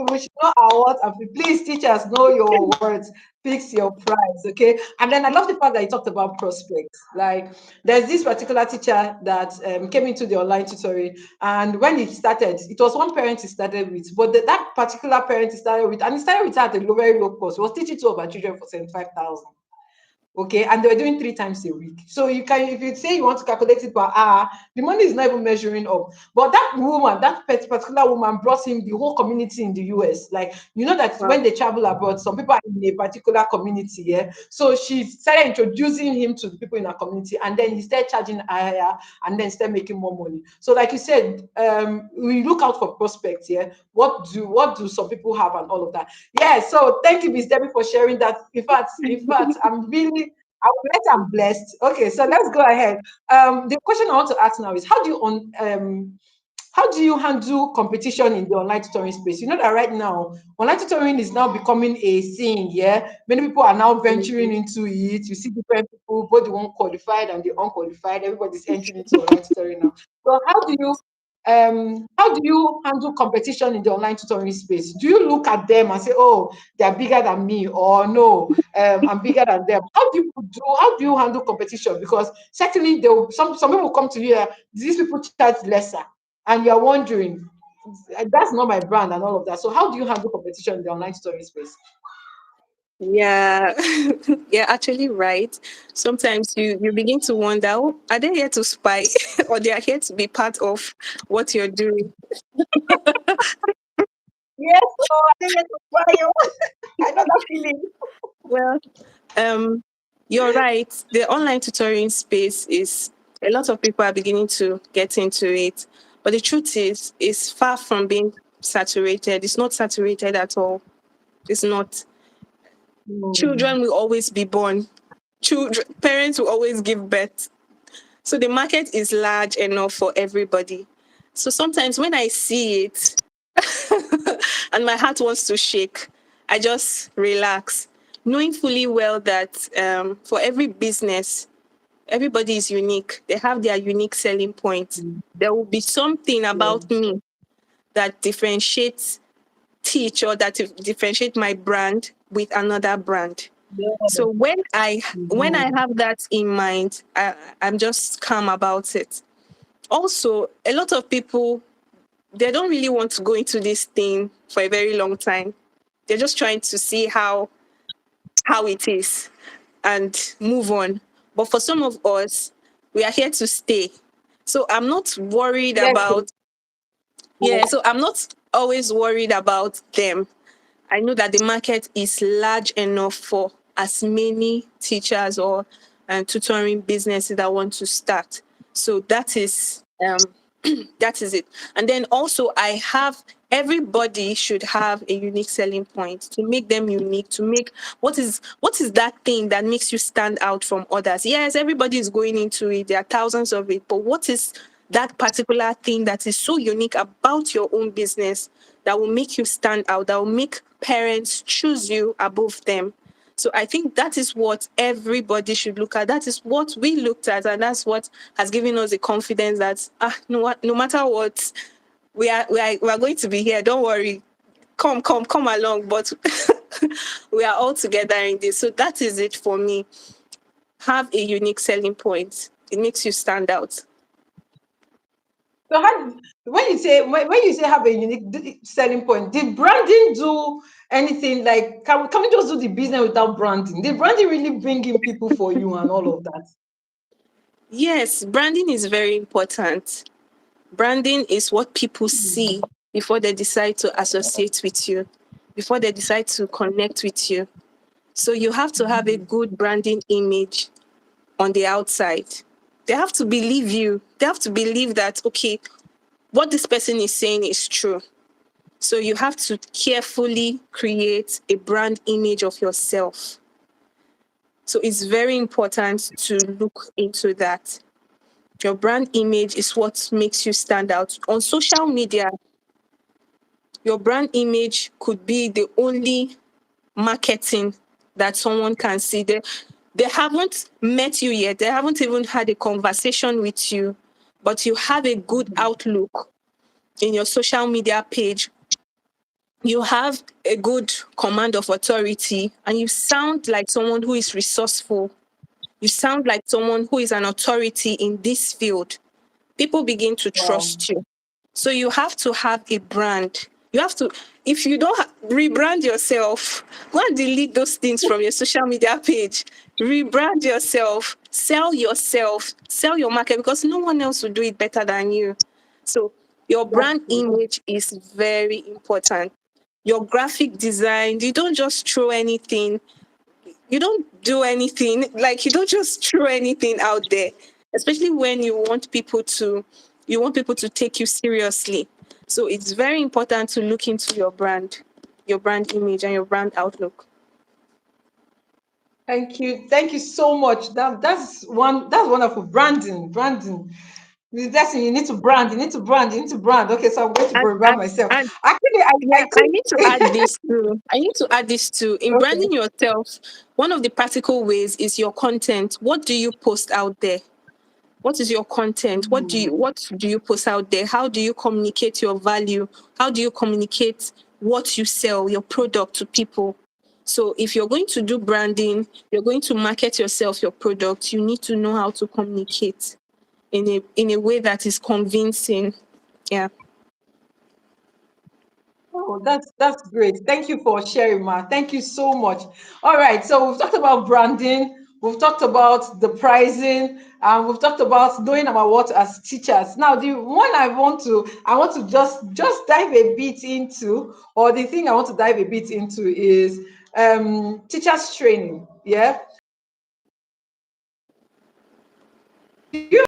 we should know our worth and please teach us know your words, fix your price. Okay, and then I love the fact that you talked about prospects. Like, there's this particular teacher that came into the online tutoring, and when it started, it was one parent he started with, but that particular parent he started with, and he started with her at a very low cost. He was teaching two of our children for 75,000. Okay, and they were doing 3 times a week. So you can, if you say you want to calculate it per hour, the money is not even measuring up. But that woman, that particular woman, brought him the whole community in the US. Like, you know that Wow. when they travel abroad, some people are in a particular community. Yeah, so she started introducing him to the people in her community, and then he started charging higher, and then started making more money. So like you said, we look out for prospects. Yeah, what do some people have and all of that. Yeah, so thank you, Miss Debbie, for sharing that. In fact, I'm blessed. Okay, so let's go ahead. The question I want to ask now is, how do you How do you handle competition in the online tutoring space? You know that right now, online tutoring is now becoming a thing. Yeah, many people are now venturing Mhm. into it. You see different people, both the one qualified and the unqualified. Everybody's entering into online tutoring now. So how do you handle competition in the online tutoring space? Do you look at them and say, "Oh, they are bigger than me," or "No, I'm bigger than them"? How do you handle competition? Because certainly there will, some people will come to you. These people charge lesser, and you're wondering, that's not my brand and all of that. So how do you handle competition in the online tutoring space? Yeah, you're actually right. Sometimes you begin to wonder, oh, are they here to spy or they are here to be part of what you're doing? Yes, so I think it's fire. I know that feeling. Well, um, you're right. The online tutoring space is a lot of people are beginning to get into it, but the truth is, it's far from being saturated. It's not saturated at all. It's not. Hmm. Children will always be born. Children, parents will always give birth. So the market is large enough for everybody. So sometimes when I see it and my heart wants to shake, I just relax, knowing fully well that for every business, everybody is unique. They have their unique selling point. There will be something Yeah. about me that differentiates Teach or that differentiate my brand with another brand. Yeah. So when I Mhm. have that in mind, I'm just calm about it. Also, a lot of people, they don't really want to go into this thing for a very long time. They're just trying to see how it is and move on. But for some of us, we are here to stay. So I'm not worried Yes. about yeah, so I'm not always worried about them. I know that the market is large enough for as many teachers or tutoring businesses that want to start. So that is it. And then also I have everybody should have a unique selling point to make them unique, to make what is that thing that makes you stand out from others. Yes, everybody is going into it. There are thousands of it, but what is that particular thing that is so unique about your own business that will make you stand out, that will make parents choose you above them? So I think that is what everybody should look at. That is what we looked at, and that's what has given us the confidence that no matter what, we are going to be here. Don't worry, come along. But we are all together in this. So that is it for me. Have a unique selling point. It makes you stand out. So when you say have a unique selling point, did branding do anything? Like, can we just do the business without branding? Did branding really bring in people for you and all of that? Yes, branding is very important. Branding is what people see before they decide to associate with you, before they decide to connect with you. So you have to have a good branding image on the outside. They have to believe you. They have to believe that, okay, what this person is saying is true. So you have to carefully create a brand image of yourself. So it's very important to look into that. Your brand image is what makes you stand out. On social media, your brand image could be the only marketing that someone can see. They haven't met you yet. They haven't even had a conversation with you, but you have a good outlook in your social media page. You have a good command of authority and you sound like someone who is resourceful. You sound like someone who is an authority in this field. People begin to Wow. trust you. So you have to have a brand. You have to, if you don't rebrand yourself, go and delete those things from your social media page. Rebrand yourself, sell your market because no one else will do it better than you. So your That's brand true. image is very important. Your graphic design, you don't just throw anything, you don't do anything like you don't just throw anything out there, especially when you want people to take you seriously. So it's very important to look into your brand image and your brand outlook. Thank you. Thank you so much. That's wonderful. Branding. Branding. That's you need to brand. You need to brand. You need to brand. Okay, so I'm going to And brand myself. and Actually, I yeah, I need to think. add this too. I need to add this too. In Okay. branding yourself, one of the practical ways is your content. What do you post out there? What is your content? Mm. What do you post out there? How do you communicate your value? How do you communicate what you sell, your product to people? So if you're going to do branding, you're going to market yourself, your product, you need to know how to communicate in a way that is convincing. Yeah. Oh, that's great. Thank you for sharing, Ma. Thank you so much. All right, so we've talked about branding, we've talked about the pricing, and we've talked about knowing our what as teachers. Now, the one I want to just dive a bit into, or the thing I want to dive a bit into is teachers training. Yeah. Do you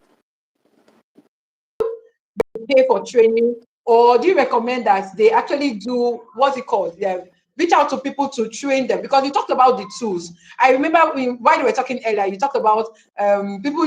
pay for training, or do you recommend that they actually do what's it called? Yeah, reach out to people to train them, because you talked about the tools. I remember while you were talking earlier, you talked about people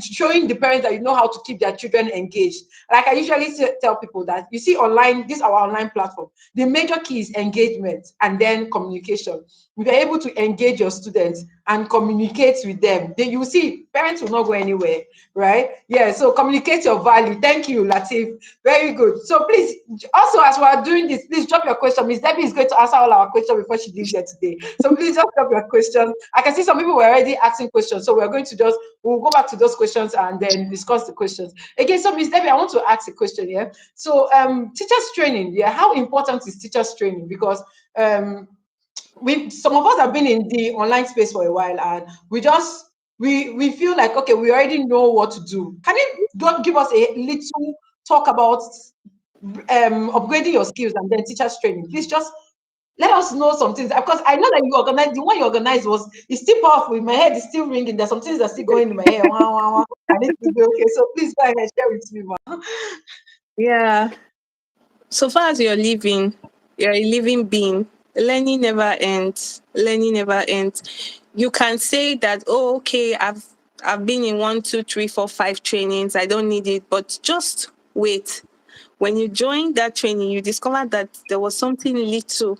showing the parents that you know how to keep their children engaged. Like I usually tell people that you see online, this our online platform. The major key is engagement and then communication. If you're able to engage your students and communicate with them, then you will see parents will not go anywhere, right? Yeah, so communicate your value. Thank you, Latif. Very good. So please, also as we are doing this, please drop your question. Miss Debbie is going to answer all our questions before she leaves here today. So please just drop your question. I can see some people were already asking questions, so we're going to we'll go back to those questions and then discuss the questions. Again, so Miss Debbie, I want to ask a question here. So teachers training, yeah, how important is teachers training? Because we some of us have been in the online space for a while, and we feel like, okay, we already know what to do. Can you give us a little talk about upgrading your skills and then teachers training? Please just let us know some things, because I know that you organized, the one you organized was, it's still powerful in my head, it's still ringing. There's some things that are still going in my head. Wah, wah, wah. I need to be okay. So please go ahead, share with me, ma. Yeah. So far as you're a living being. Learning never ends. Learning never ends. You can say that, oh, okay, I've been in 1, 2, 3, 4, 5 trainings. I don't need it. But just wait. When you join that training, you discover that there was something little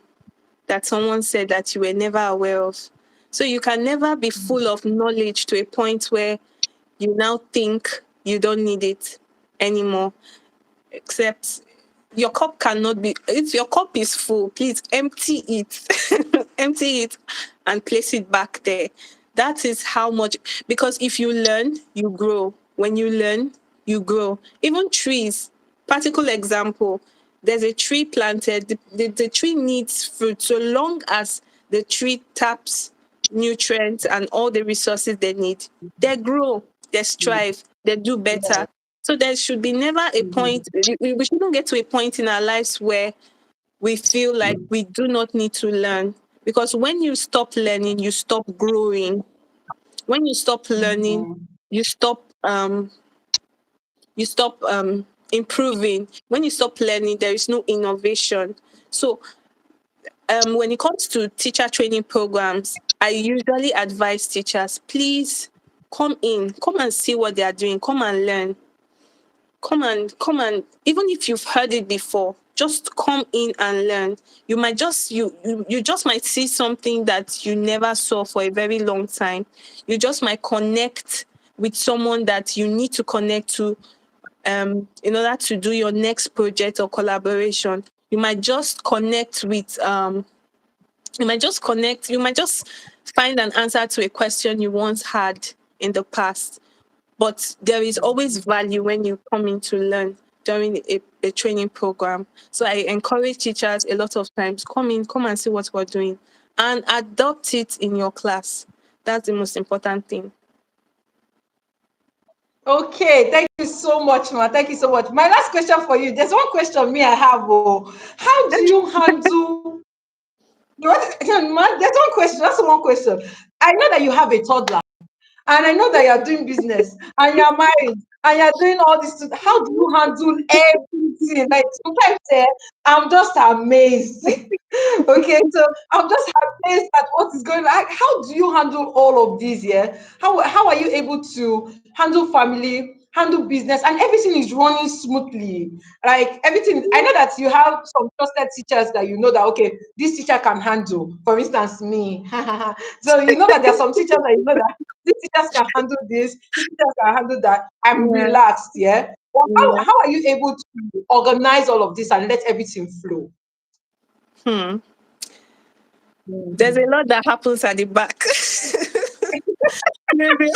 that someone said that you were never aware of. So you can never be full of knowledge to a point where you now think you don't need it anymore, except your cup cannot be, if your cup is full, please empty it. Empty it and place it back there. That is how much, because if you learn, you grow. When you learn, you grow. Even trees, practical example, there's a tree planted, the tree needs fruit. So long as the tree taps nutrients and all the resources they need, they grow, they strive, they do better. So there should be never a point, we shouldn't get to a point in our lives where we feel like we do not need to learn. Because when you stop learning, you stop growing. When you stop learning, Mhm. you stop improving. When you stop learning, there is no innovation. So when it comes to teacher training programs, I usually advise teachers, please come and see what they are doing, come and learn. Come and even if you've heard it before, just come in and learn. You might just you just might see something that you never saw for a very long time. You just might connect with someone that you need to connect to in order to do your next project or collaboration. You might just connect with you might just find an answer to a question you once had in the past. But there is always value when you come in to learn during a training program. So I encourage teachers a lot of times, come and see what we're doing and adopt it in your class. That's the most important thing. Okay, thank you so much, ma. Thank you so much. My last question for you. There's one question me I have. Oh, how do you handle? Man, there's one question. That's one question. I know that you have a toddler, and I know that you're doing business, and you're married, and you're doing all this. How do you handle everything? Like sometimes, I'm just amazed. Okay, so I'm just amazed at what is going on. How do you handle all of these? Yeah, how are you able to handle family? handle business, and everything is running smoothly. Like everything, I know that you have some trusted teachers that you know that okay, this teacher can handle. For instance, me. So you know that there are some teachers that you know that these teachers can handle this, these teachers can handle that. I'm Yeah. relaxed, yeah. But Yeah. how are you able to organize all of this and let everything flow? Hmm. There's a Mhm. lot that happens at the back. There's a,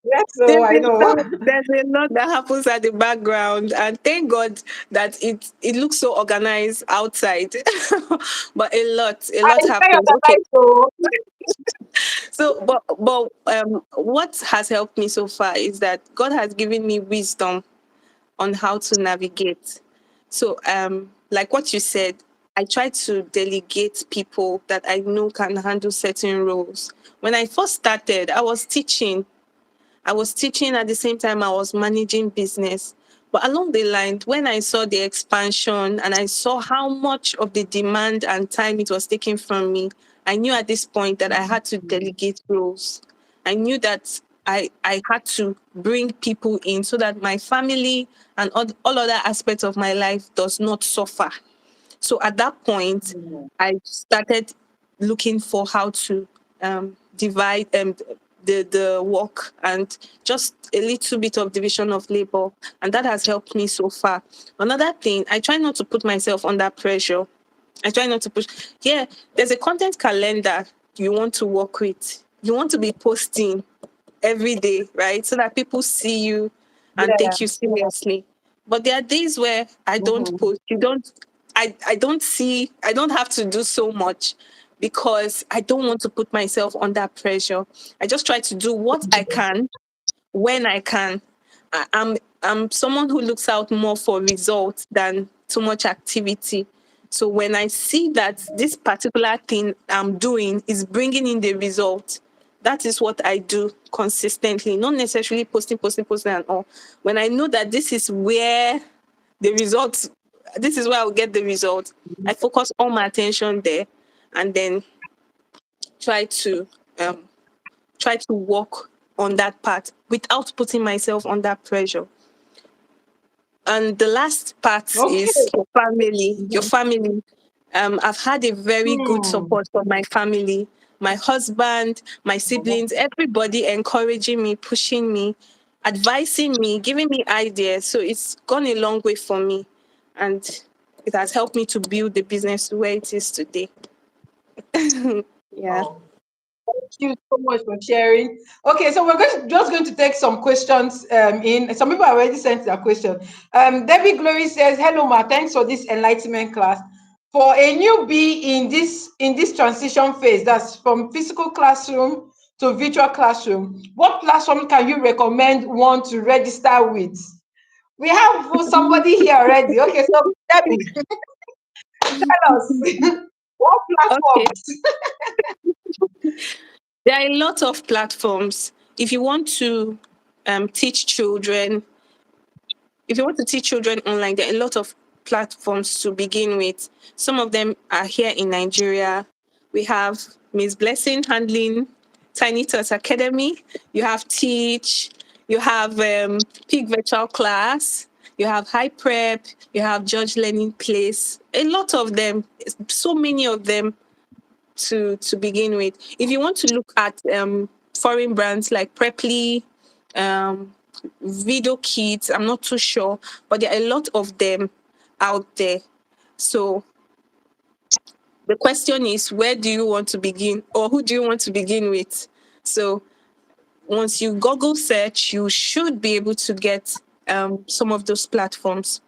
Yes, so there's I a know. lot. There's a lot that happens at the background, and thank God that it looks so organized outside. But a I lot it's very happens. Okay. organized, so So, but what has helped me so far is that God has given me wisdom on how to navigate. So, like what you said, I try to delegate people that I know can handle certain roles. When I first started, I was teaching at the same time I was managing business. But along the line, when I saw the expansion and I saw how much of the demand and time it was taking from me, I knew at this point that I had to delegate roles. I knew that I had to bring people in so that my family and all other aspects of my life does not suffer. So at that point, I started looking for how to divide the work and just a little bit of division of labor. And that has helped me so far. Another thing, I try not to put myself under pressure. I try not to push. Yeah, there's a content calendar you want to work with. You want to be posting every day, right? So that people see you and yeah. take you seriously. But there are days where I don't Mhm. post. I don't see, I don't have to do so much because I don't want to put myself under pressure. I just try to do what I can when I can. I'm someone who looks out more for results than too much activity. So when I see that this particular thing I'm doing is bringing in the result, that is what I do consistently, not necessarily posting and all. When I know that the results, this is where I'll get the result, I focus all my attention there and then try to um, try to work on that part without putting myself under pressure. And the last part Okay. is your family. Your Mhm. family. I've had a very good Hmm. support from my family, my husband, my siblings, everybody encouraging me, pushing me, advising me, giving me ideas. So it's gone a long way for me. And it has helped me to build the business where it is today. Yeah. Wow. Thank you so much for sharing. Okay, so just going to take some questions in. Some people already sent their question. Debbie Glory says, "Hello, Ma. Thanks for this enlightenment class. For a newbie in this transition phase, that's from physical classroom to virtual classroom, what platform can you recommend one to register with?" We have somebody here already. Okay, so Debbie, tell us what Okay. platforms. There are a lot of platforms. If you want to teach children, if you want to teach children online, there are a lot of platforms to begin with. Some of them are here in Nigeria. We have Miss Blessing handling Tiny Tots Academy. You have Teach. You have Pig Virtual Class. You have High Prep. You have Judge Learning Place. A lot of them, so many of them to begin with. If you want to look at foreign brands like Preply, um, Video Kids, I'm not too sure, but there are a lot of them out there. So the question is, where do you want to begin, or who do you want to begin with? So once you Google search, you should be able to get some of those platforms.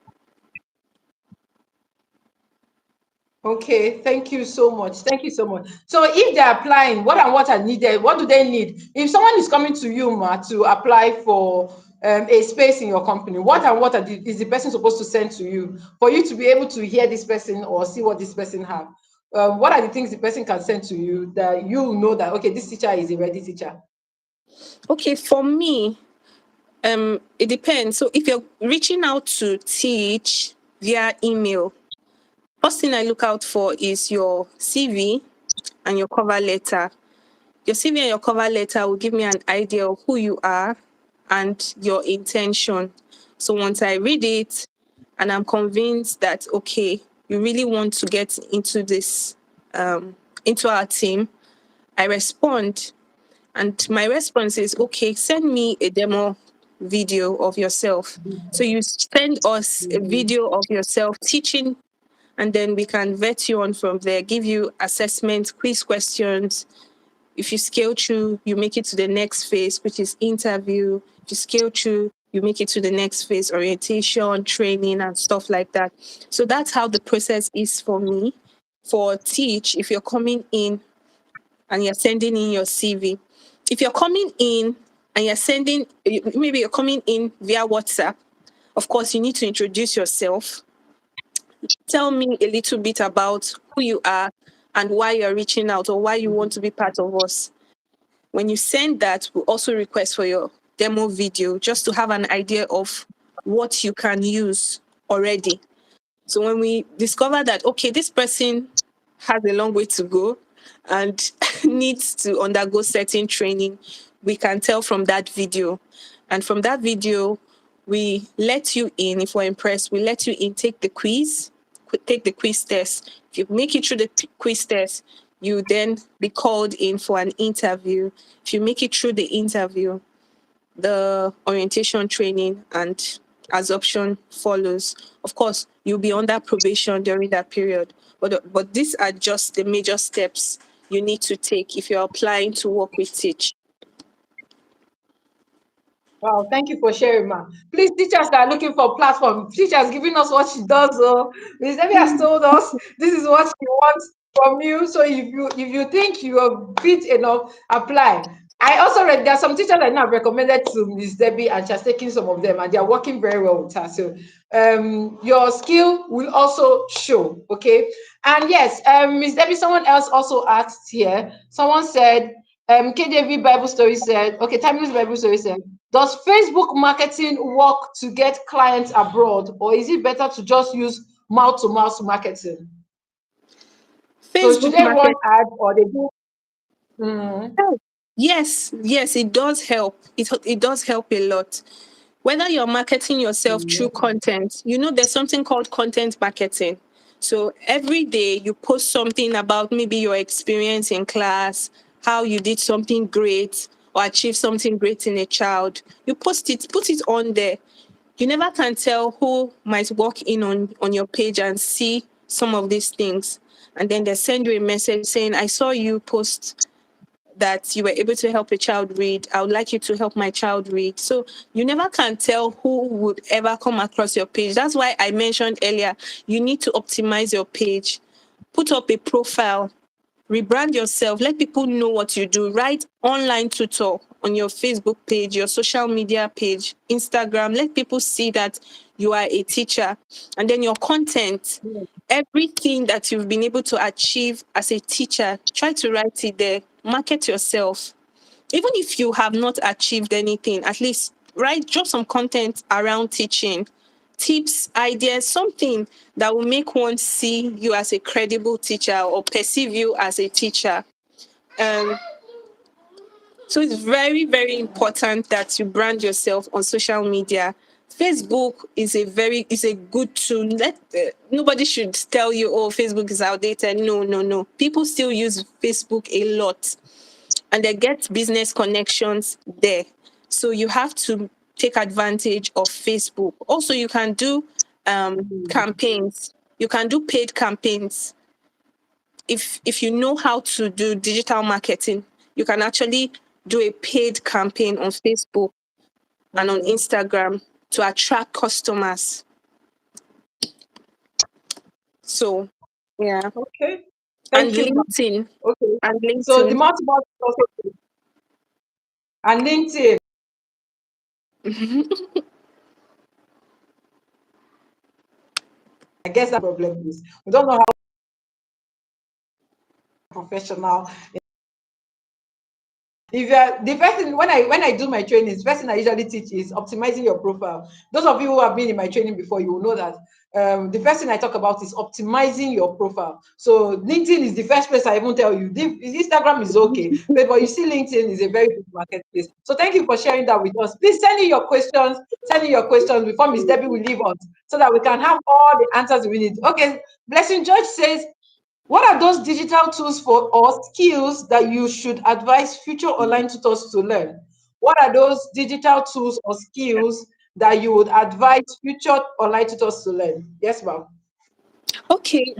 Okay, thank you so much. Thank you so much. So if they're applying, what are needed? What do they need? If someone is coming to you, Ma, to apply for a space in your company, is the person supposed to send to you for you to be able to hear this person or see what this person have? What are the things the person can send to you that you know that okay, this teacher is a ready teacher? Okay, for me, it depends. So if you're reaching out to teach via email, first thing I look out for is your CV and your cover letter. Your CV and your cover letter will give me an idea of who you are and your intention. So once I read it and I'm convinced that, okay, you really want to get into this, into our team, I respond. And my response is, okay, send me a demo video of yourself. So you send us a video of yourself teaching, and then we can vet you on from there, give you assessment, quiz questions. If you scale through, you make it to the next phase, which is interview. If you scale through, you make it to the next phase, orientation, training, and stuff like that. So that's how the process is for me. For Teach, if you're coming in and you're sending in your CV, if you're coming in and you're sending, maybe you're coming in via WhatsApp, of course, you need to introduce yourself. Tell me a little bit about who you are and why you're reaching out or why you want to be part of us. When you send that, we also request for your demo video just to have an idea of what you can use already. So when we discover that, okay, this person has a long way to go and needs to undergo certain training, we can tell from that video. And from that video, we let you in. If we're impressed, we let you in, take the quiz, take the quiz test. If you make it through the quiz test, you then be called in for an interview. If you make it through the interview, the orientation training and absorption follows. Of course, you'll be under probation during that period, but these are just the major steps you need to take if you're applying to work with Teach. Wow, thank you for sharing, ma. Please, teachers that are looking for platform, teachers giving us what she does. Oh, Ms. Debbie has told us this is what she wants from you. So if you think you are fit enough, apply. I also read there are some teachers I now recommended to Ms. Debbie, and she has taken some of them, and they are working very well with her. So your skill will also show. Okay, and yes, Ms. Debbie, someone else also asked here. Someone said, KJV Bible Story said, okay, Timeless Bible Story said, does Facebook marketing work to get clients abroad, or is it better to just use mouth to mouth marketing? So should Facebook they run market. ads or they do? Mm, Yes, yes, it does help. It does help a lot. Whether you're marketing yourself through content, there's something called content marketing. So every day you post something about maybe your experience in class, how you did something great or achieved something great in a child. You post it, put it on there. You never can tell who might walk in on your page and see some of these things. And then they send you a message saying, I saw you post that you were able to help a child read. I would like you to help my child read. So you never can tell who would ever come across your page. That's why I mentioned earlier, you need to optimize your page. Put up a profile, rebrand yourself, let people know what you do. Write online tutor on your Facebook page, your social media page, Instagram. Let people see that you are a teacher. And then your content, everything that you've been able to achieve as a teacher, try to write it there. Market yourself. Even if you have not achieved anything, at least write, drop some content around teaching, tips, ideas, something that will make one see you as a credible teacher or perceive you as a teacher. Um, so it's very, very important that you brand yourself on social media. Facebook is a good tool. Nobody should tell you, oh, Facebook is outdated. No, no, no. People still use Facebook a lot, and they get business connections there. So you have to take advantage of Facebook. Also, you can do campaigns. You can do paid campaigns. If you know how to do digital marketing, you can actually do a paid campaign on Facebook and on okay. Instagram to attract customers. So yeah, Okay. and Thank you, ma'am. LinkedIn Okay. and So the LinkedIn. multiple also and LinkedIn. I guess that problem is we don't know how professional If you're the first thing, when I do my trainings, first thing I usually teach is optimizing your profile. Those of you who have been in my training before, you will know that the first thing I talk about is optimizing your profile. So LinkedIn is the first place I even tell you. Instagram is okay, but you see LinkedIn is a very good marketplace. So thank you for sharing that with us. Please send in your questions. Send in your questions before Miss Debbie will leave us, so that we can have all the answers we need. Okay, Blessing George says, what are those digital tools for or skills that you should advise future online tutors to learn? What are those digital tools or skills that you would advise future online tutors to learn? Yes, ma'am. Okay.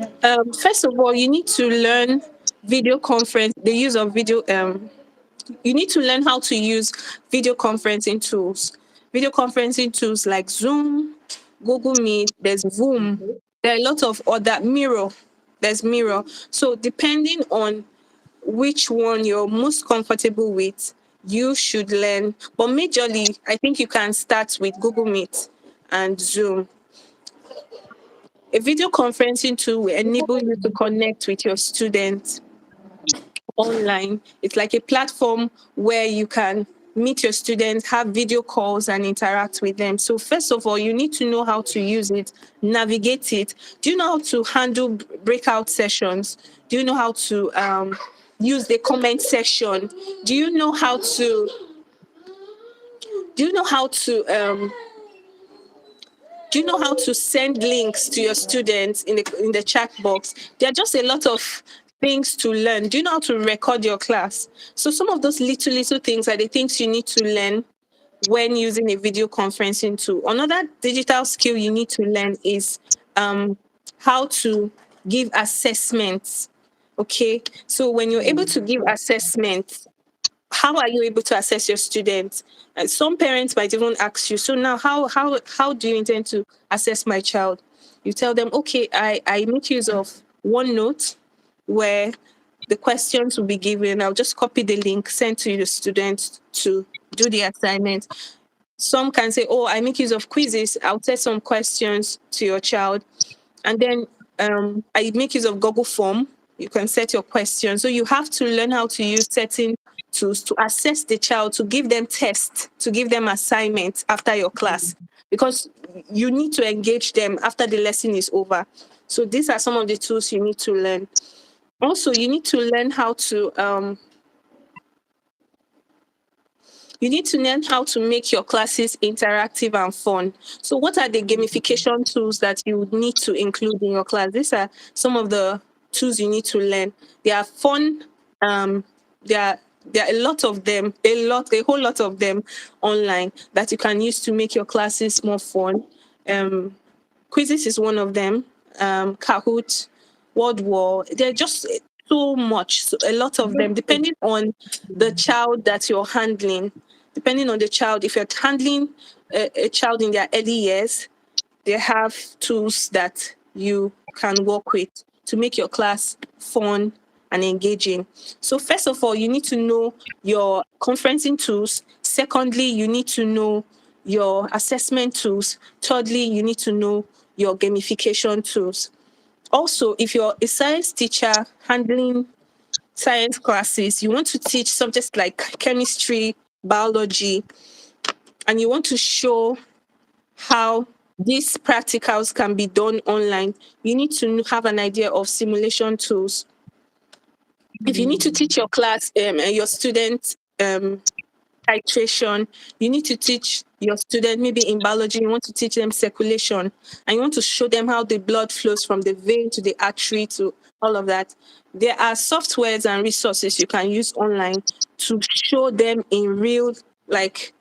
First of all, you need to learn video conference, the use of video. You need to learn how to use video conferencing tools. Video conferencing tools like Zoom, Google Meet, there's Zoom. Okay. There are a lot of other Mirror. There's Mirror. So depending on which one you're most comfortable with, you should learn. But majorly, I think you can start with Google Meet and Zoom. A video conferencing tool will enable you to connect with your students online. It's like a platform where you can meet your students, have video calls, and interact with them. So, first of all, you need to know how to use it, navigate it. Do you know how to handle breakout sessions? Do you know how to use the comment section? Do you know how to do you know how to do you know how to send links to your students in the chat box? There are just a lot of things to learn. Do you know how to record your class? So some of those little things are the things you need to learn when using a video conferencing tool. Another digital skill you need to learn is um, how to give assessments. Okay, so when you're able to give assessments, how are you able to assess your students? Some parents might even ask you, so now how do you intend to assess my child? You tell them, okay, I make use of OneNote where the questions will be given. I'll just copy the link, send to the students to do the assignment. Some can say, oh, I make use of quizzes. I'll set some questions to your child. And then I make use of Google Form. You can set your questions. So you have to learn how to use certain tools to assess the child, to give them tests, to give them assignments after your class, because you need to engage them after the lesson is over. So these are some of the tools you need to learn. Also, you need to learn how to make your classes interactive and fun. So, what are the gamification tools that you would need to include in your class? These are some of the tools you need to learn. They are fun. Um, there are there are a lot of them, a whole lot of them online that you can use to make your classes more fun. Um, Quizzes is one of them. Kahoot, World War. They're just so much, so a lot of them, depending on the child that you're handling. Depending on the child, if you're handling a child in their early years, they have tools that you can work with to make your class fun and engaging. So, first of all, you need to know your conferencing tools. Secondly, you need to know your assessment tools. Thirdly, you need to know your gamification tools. Also, if you're a science teacher handling science classes, you want to teach subjects like chemistry, biology, and you want to show how these practicals can be done online, you need to have an idea of simulation tools. If you need to teach your class, your students titration, you need to teach your student, maybe in biology, you want to teach them circulation, and you want to show them how the blood flows from the vein to the artery to all of that. There are softwares and resources you can use online to show them in real, like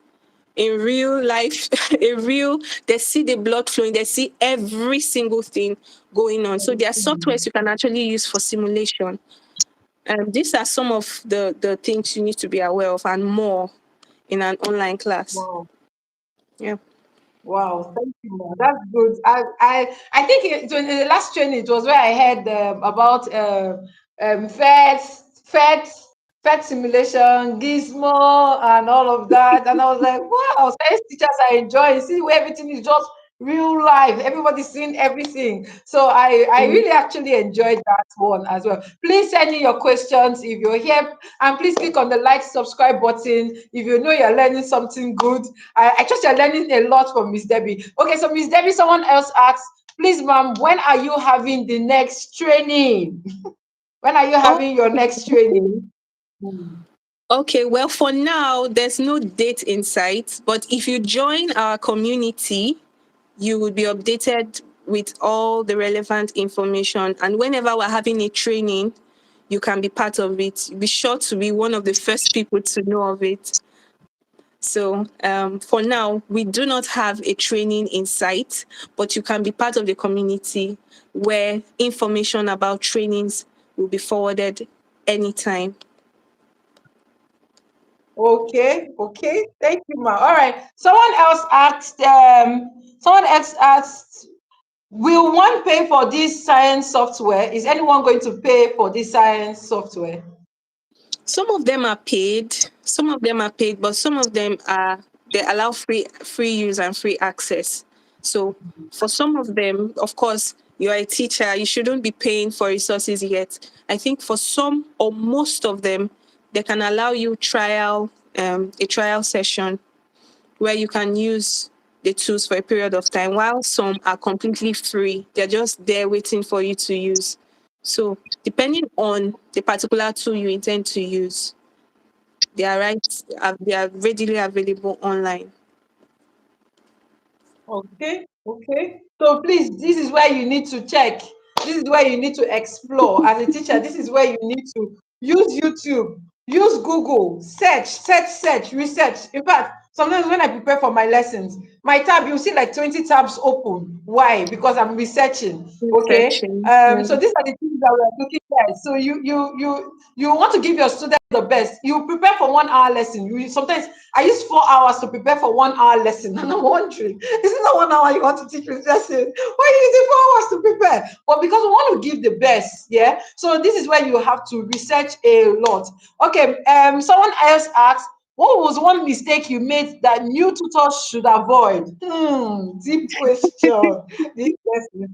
in real life, in real, they see the blood flowing, they see every single thing going on. So there are softwares you can actually use for simulation. And these are some of the things you need to be aware of and more in an online class. Wow. Yeah. Wow, thank you, ma. That's good. I think in the last training it was where I heard about FET, FET, FET simulation, Gizmo, and all of that, and I was like, wow, science teachers are enjoying. See where everything is just real life. Everybody's seeing everything. So I Mm. really actually enjoyed that one as well. Please send in your questions if you're here, and please click on the like, subscribe button if you know you're learning something good. I trust you're learning a lot from Miss Debbie. Okay, so Miss Debbie, someone else asks, please, ma'am, when are you having the next training? When are you Oh, having your next training? Hmm. okay. Well, for now, there's no date in sight, but if you join our community, you will be updated with all the relevant information. And whenever we're having a training, you can be part of it. Be sure to be one of the first people to know of it. So for now, we do not have a training in sight, but you can be part of the community where information about trainings will be forwarded anytime. Okay, okay. Thank you, ma. All right. Someone else asked, will one pay for this science software? Is anyone going to pay for this science software? Some of them are paid, some of them are paid, but some of them are they allow free use and free access. So for some of them, of course, you're a teacher, you shouldn't be paying for resources yet. I think for some or most of them, they can allow you a trial session where you can use the tools for a period of time, while some are completely free. They're just there waiting for you to use. So depending on the particular tool you intend to use, they are readily available online. Okay, okay. So please, this is where you need to check. This is where you need to explore. As a teacher, this is where you need to use YouTube, use Google, search, research. In fact, sometimes when I prepare for my lessons, my tab, you see like 20 tabs open. Why? Because I'm researching. Okay. Researching. Yeah. So these are the things that we're looking at. So you want to give your students the best. You prepare for 1 hour lesson. You sometimes I use 4 hours to prepare for 1 hour lesson, and I'm wondering, is it not 1 hour you want to teach this lesson? Why are you using 4 hours to prepare? But because we want to give the best, yeah. So this is where you have to research a lot. Okay. Someone else asked, what was one mistake you made that new tutors should avoid? Deep question. Deep question.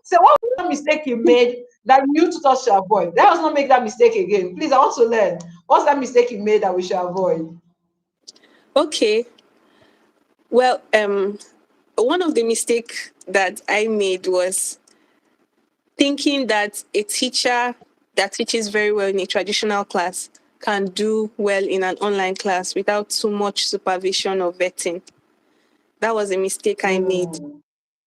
So what was one mistake you made that new tutors should avoid? Let us not make that mistake again. Please, I want to learn. What's that mistake you made that we should avoid? Okay. Well, one of the mistake that I made was thinking that a teacher that teaches very well in a traditional class can do well in an online class without too much supervision or vetting. That was a mistake I made, Hmm.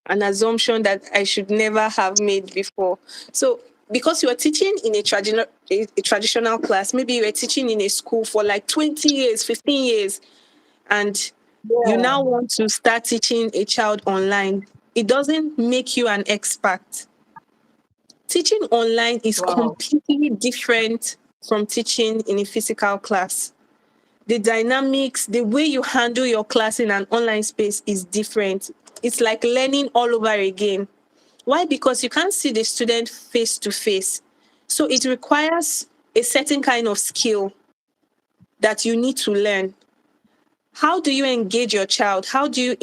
an assumption that I should never have made before. So, because you are teaching in a traditional class, maybe you were teaching in a school for like 20 years, 15 years, and you Yeah. now want to start teaching a child online, it doesn't make you an expert. Teaching online is Wow. completely different from teaching in a physical class. The dynamics, the way you handle your class in an online space is different. It's like learning all over again. Why? Because you can't see the student face to face. So it requires a certain kind of skill that you need to learn. How do you engage your child? How do you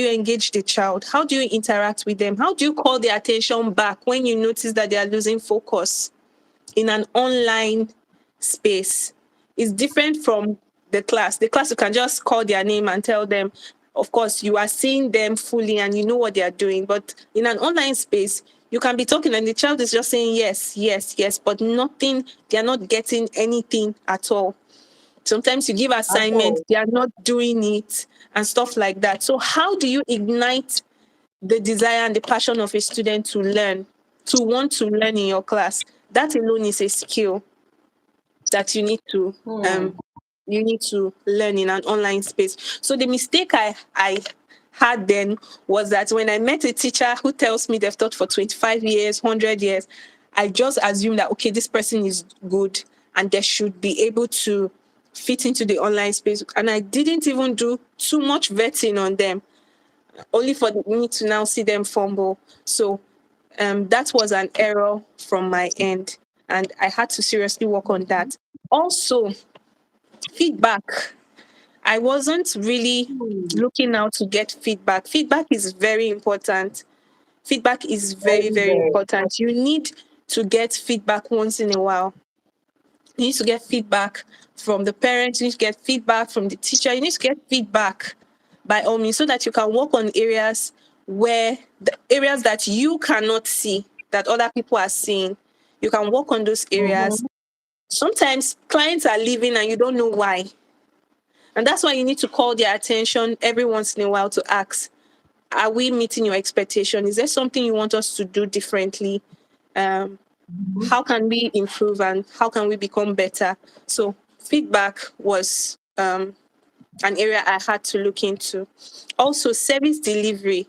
engage the child? How do you interact with them? How do you call their attention back when you notice that they are losing focus in an online space? It's different from the class. The class, you can just call their name and tell them. Of course, you are seeing them fully and you know what they are doing. But in an online space, you can be talking and the child is just saying yes, yes, yes, but nothing, they are not getting anything at all. Sometimes you give At assignments, all. they are not doing it and stuff like that. So how do you ignite the desire and the passion of a student to learn, to want to learn in your class? That alone is a skill that Hmm. you need to learn in an online space. So the mistake I had then was that when I met a teacher who tells me they've taught for 25 years, 100 years, I just assume that, okay, this person is good and they should be able to fit into the online space. And I didn't even do too much vetting on them, only for me to now see them fumble. So that was an error from my end. And I had to seriously work on that. Also, feedback. I wasn't really Hmm. looking out to get feedback. Feedback is very important. Feedback is very, Very, very very. important. You need to get feedback once in a while. You need to get feedback from the parents, you need to get feedback from the teacher, you need to get feedback by all means so that you can work on areas where the areas that you cannot see, that other people are seeing. You can work on those areas. Mhm. Sometimes clients are leaving and you don't know why. And that's why you need to call their attention every once in a while to ask, are we meeting your expectation? Is there something you want us to do differently? Um, Mhm. how can we improve and how can we become better? So feedback was an area I had to look into. Also, service delivery.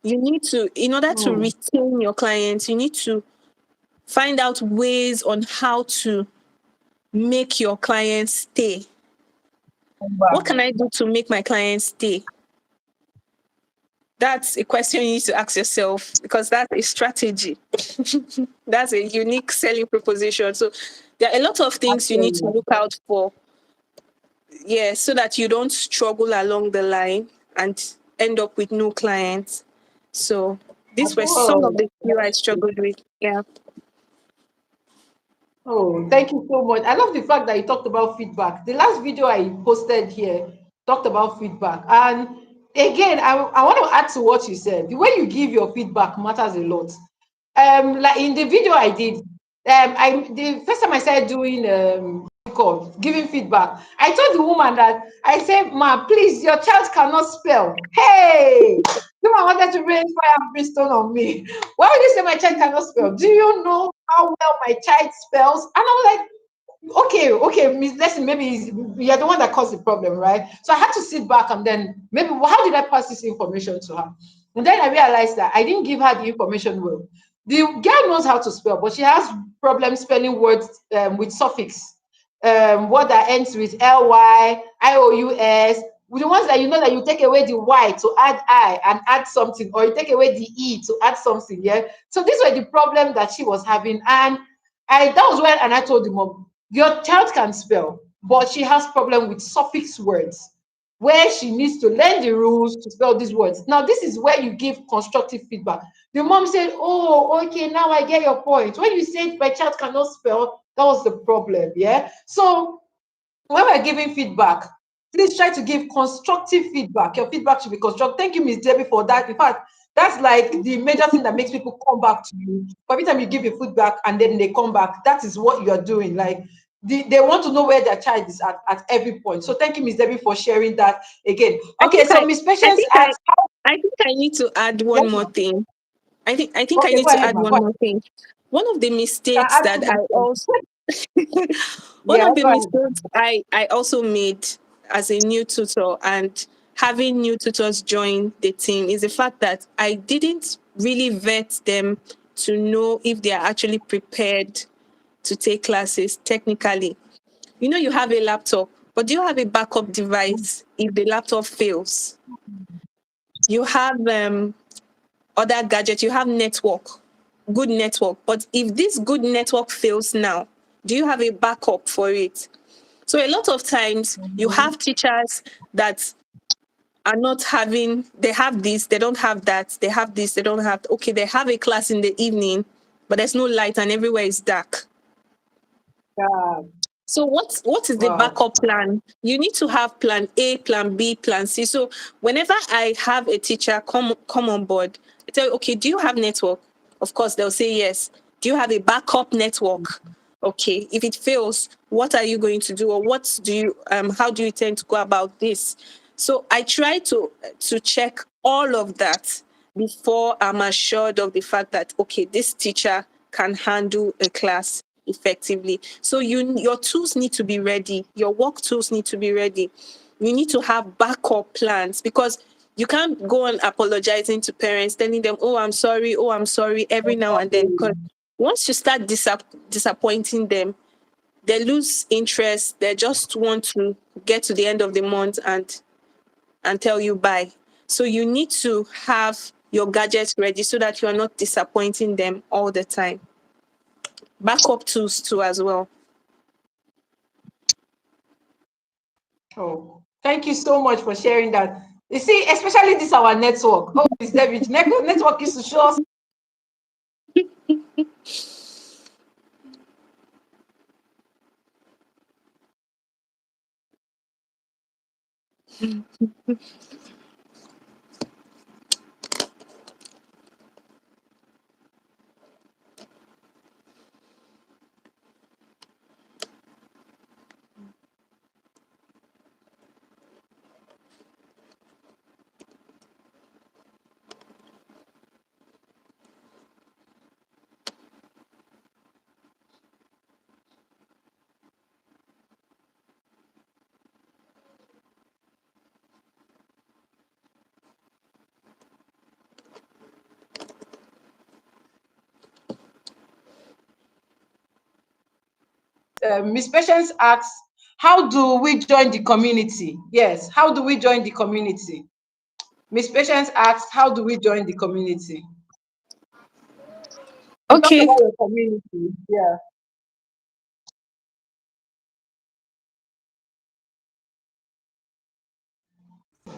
You need to, in order to Hmm. retain your clients, you need to find out ways on how to make your clients stay. Come What back. can I do to make my clients stay? That's a question you need to ask yourself because that's a strategy. That's a unique selling proposition. So there are a lot of things you need to Actually. look out for. Yeah, so that you don't struggle along the line and end up with no clients. So these were some of Oh, the few I struggled with. Yeah. oh, thank you so much. I love the fact that you talked about feedback. The last video I posted here talked about feedback. And again, I want to add to what you said. The way you give your feedback matters a lot. Like in the video I did, I the first time I started doing giving feedback, I told the woman that I said, "Ma, please, your child cannot spell." Hey, the woman wanted to rain fire and brimstone on me. Why would you say my child cannot spell? Do you know how well my child spells? And I'm like, okay, Miss Lesson, maybe you're the one that caused the problem, right? So I had to sit back and then maybe how did I pass this information to her? And then I realized that I didn't give her the information well. The girl knows how to spell, but she has problems spelling words with suffix. Word that ends with ly, ious, with the ones that you know that you take away the y to add I and add something, or you take away the e to add something. Yeah. So these were the problem that she was having, and that was when and I told the mom, your child can spell, but she has problem with suffix words where she needs to learn the rules to spell these words. Now, this is where you give constructive feedback. The mom said, oh, okay, now I get your point. When you said my child cannot spell, that was the problem. Yeah. So when we're giving feedback, please try to give constructive feedback. Your feedback should be constructive. Thank you, Miss Debbie, for that. In fact, that's like the major thing that makes people come back to you. Every time you give a feedback and then they come back, that is what you're doing. Like they want to know where their child is at every point. So thank you, Miss Debbie, for sharing that again. I Okay, think so Miss I Patience think I asked how. I think I need to add Yes, one more ma'am. thing. I think I Okay, need go to ahead, add ma'am. Go one ahead. more thing. One of the You can mistakes add that too I much. also one Yeah, of the go ahead. mistakes I also made as a new tutor and having new tutors join the team is the fact that I didn't really vet them to know if they are actually prepared to take classes technically. You know, you have a laptop, but do you have a backup device if the laptop fails? You have other gadgets, you have network, good network. But if this good network fails now, do you have a backup for it? So a lot of times you Mhm. have teachers that are not having, they have this, they don't have that, they have this, they don't have, okay, they have a class in the evening, but there's no light and everywhere is dark. Yeah. So what is the Wow. backup plan? You need to have plan A, plan B, plan C. So whenever I have a teacher come on board, I tell you, okay, do you have network? Of course, they'll say yes. Do you have a backup network? Okay. If it fails, what are you going to do, or what do you how do you intend to go about this? So I try to check all of that before I'm assured of the fact that okay, this teacher can handle a class effectively. So your tools need to be ready. Your work tools need to be ready. You need to have backup plans because you can't go on apologizing to parents, telling them, oh, I'm sorry, every now and then. Because once you start disappointing them, they lose interest. They just want to get to the end of the month and tell you bye. So you need to have your gadgets ready so that you are not disappointing them all the time. Backup tools too as well. Oh. Thank you so much for sharing that. You see, especially this our network. Oh, it's David. Network is to show us Miss Patience asks, how do we join the community? Yes, how do we join the community? Miss Patience asks, how do we join the community? You talk Okay. about your community. Yeah.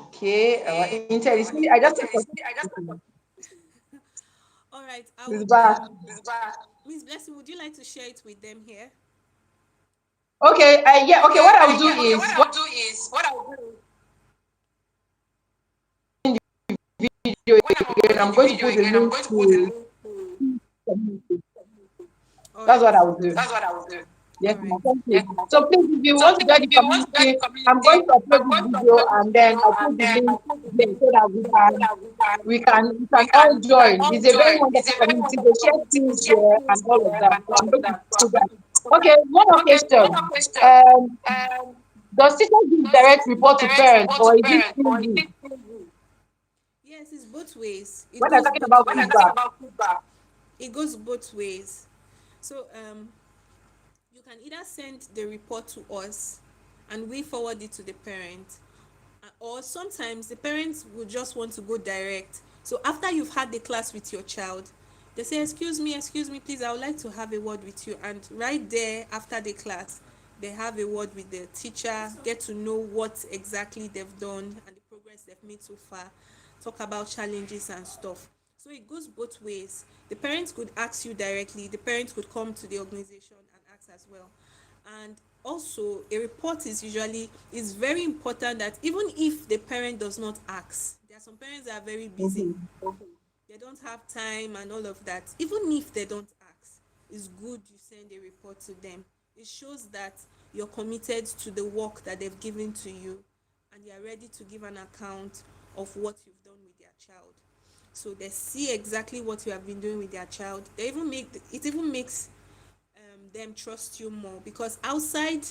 Okay. Our intel is. I just think All right. I it's would back. Miss Blessing, would you like to share it with them here? Okay. Yeah. Okay. What I'll do is what video again. I'm going to put the link to community. All That's right. what I will do. All Yes, right. ma'am. Thank you. So please, if you want to join the community, I'm going to upload this video and then I'll put the link there so that we can all join. It's a very wonderful community. They share things there and all of that. So I'm going to do that. Okay, one more question. Does teacher give direct report to parents or is it through you? Yes, it's both ways. It When I'm goes talking both about ways. feedback. It goes both ways. So you can either send the report to us and we forward it to the parent, or sometimes the parents will just want to go direct. So after you've had the class with your child, they say, excuse me, please, I would like to have a word with you. And right there after the class, they have a word with the teacher, get to know what exactly they've done and the progress they've made so far, talk about challenges and stuff. So it goes both ways. The parents could ask you directly, the parents could come to the organization and ask as well. And also a report is very important that even if the parent does not ask, there are some parents that are very busy, Mhm. they don't have time and all of that. Even if they don't ask, it's good you send a report to them. It shows that you're committed to the work that they've given to you and you're ready to give an account of what you've done with their child. So they see exactly what you have been doing with their child. It even makes them trust you more, because outside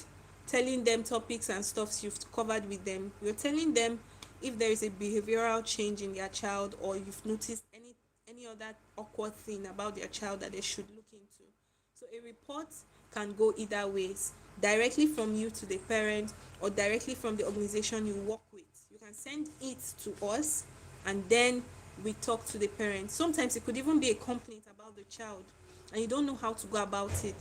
telling them topics and stuffs you've covered with them, you're telling them if there is a behavioral change in their child, or you've noticed any other awkward thing about their child that they should look into. So a report can go either ways, directly from you to the parent or directly from the organization you work with. You can send it to us and then we talk to the parent. Sometimes it could even be a complaint about the child and you don't know how to go about it.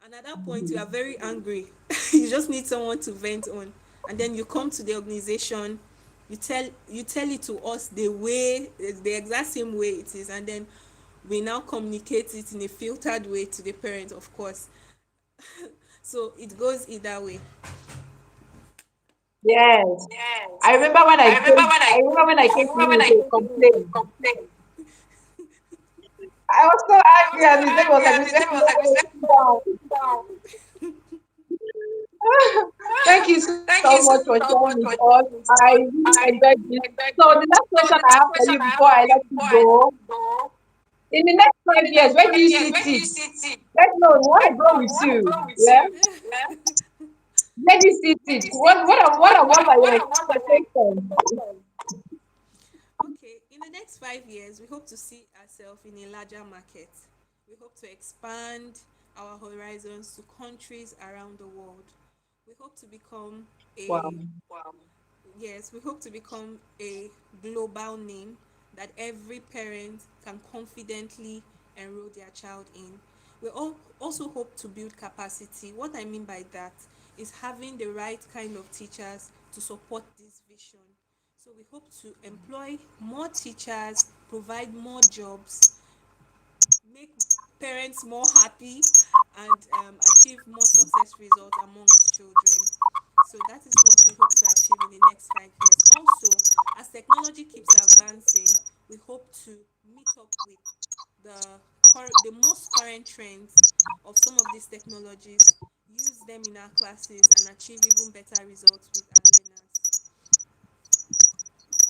And at that point, you are very angry. You just need someone to vent on. And then you come to the organization, you tell it to us the exact same way it is, and then we now communicate it in a filtered way to the parent, of course. So it goes either way. Yes. I remember when I came to you with a complaint. I was so angry and Miss David was like, Miss David, no, sit down. Thank you so much for sharing with us. I really enjoyed this. So the last question I have for you before I let you go. In the next 5 years, where do you see it? Let's know. We want to grow with you. Yeah? Where do you see it? What are your expectations? Okay, in the next 5 years, we hope to see ourselves in a larger market. We hope to expand our horizons to countries around the world. We hope to become Wow. a Yes, we hope to become a global name that every parent can confidently enroll their child in. We also hope to build capacity. What I mean by that is having the right kind of teachers to support this vision. So we hope to employ more teachers, provide more jobs, make parents more happy, and achieve more success results amongst children. So that is what we hope to achieve in the next 5 years. Also, as technology keeps advancing, we hope to meet up with the the most current trends of some of these technologies, use them in our classes, and achieve even better results with our learners.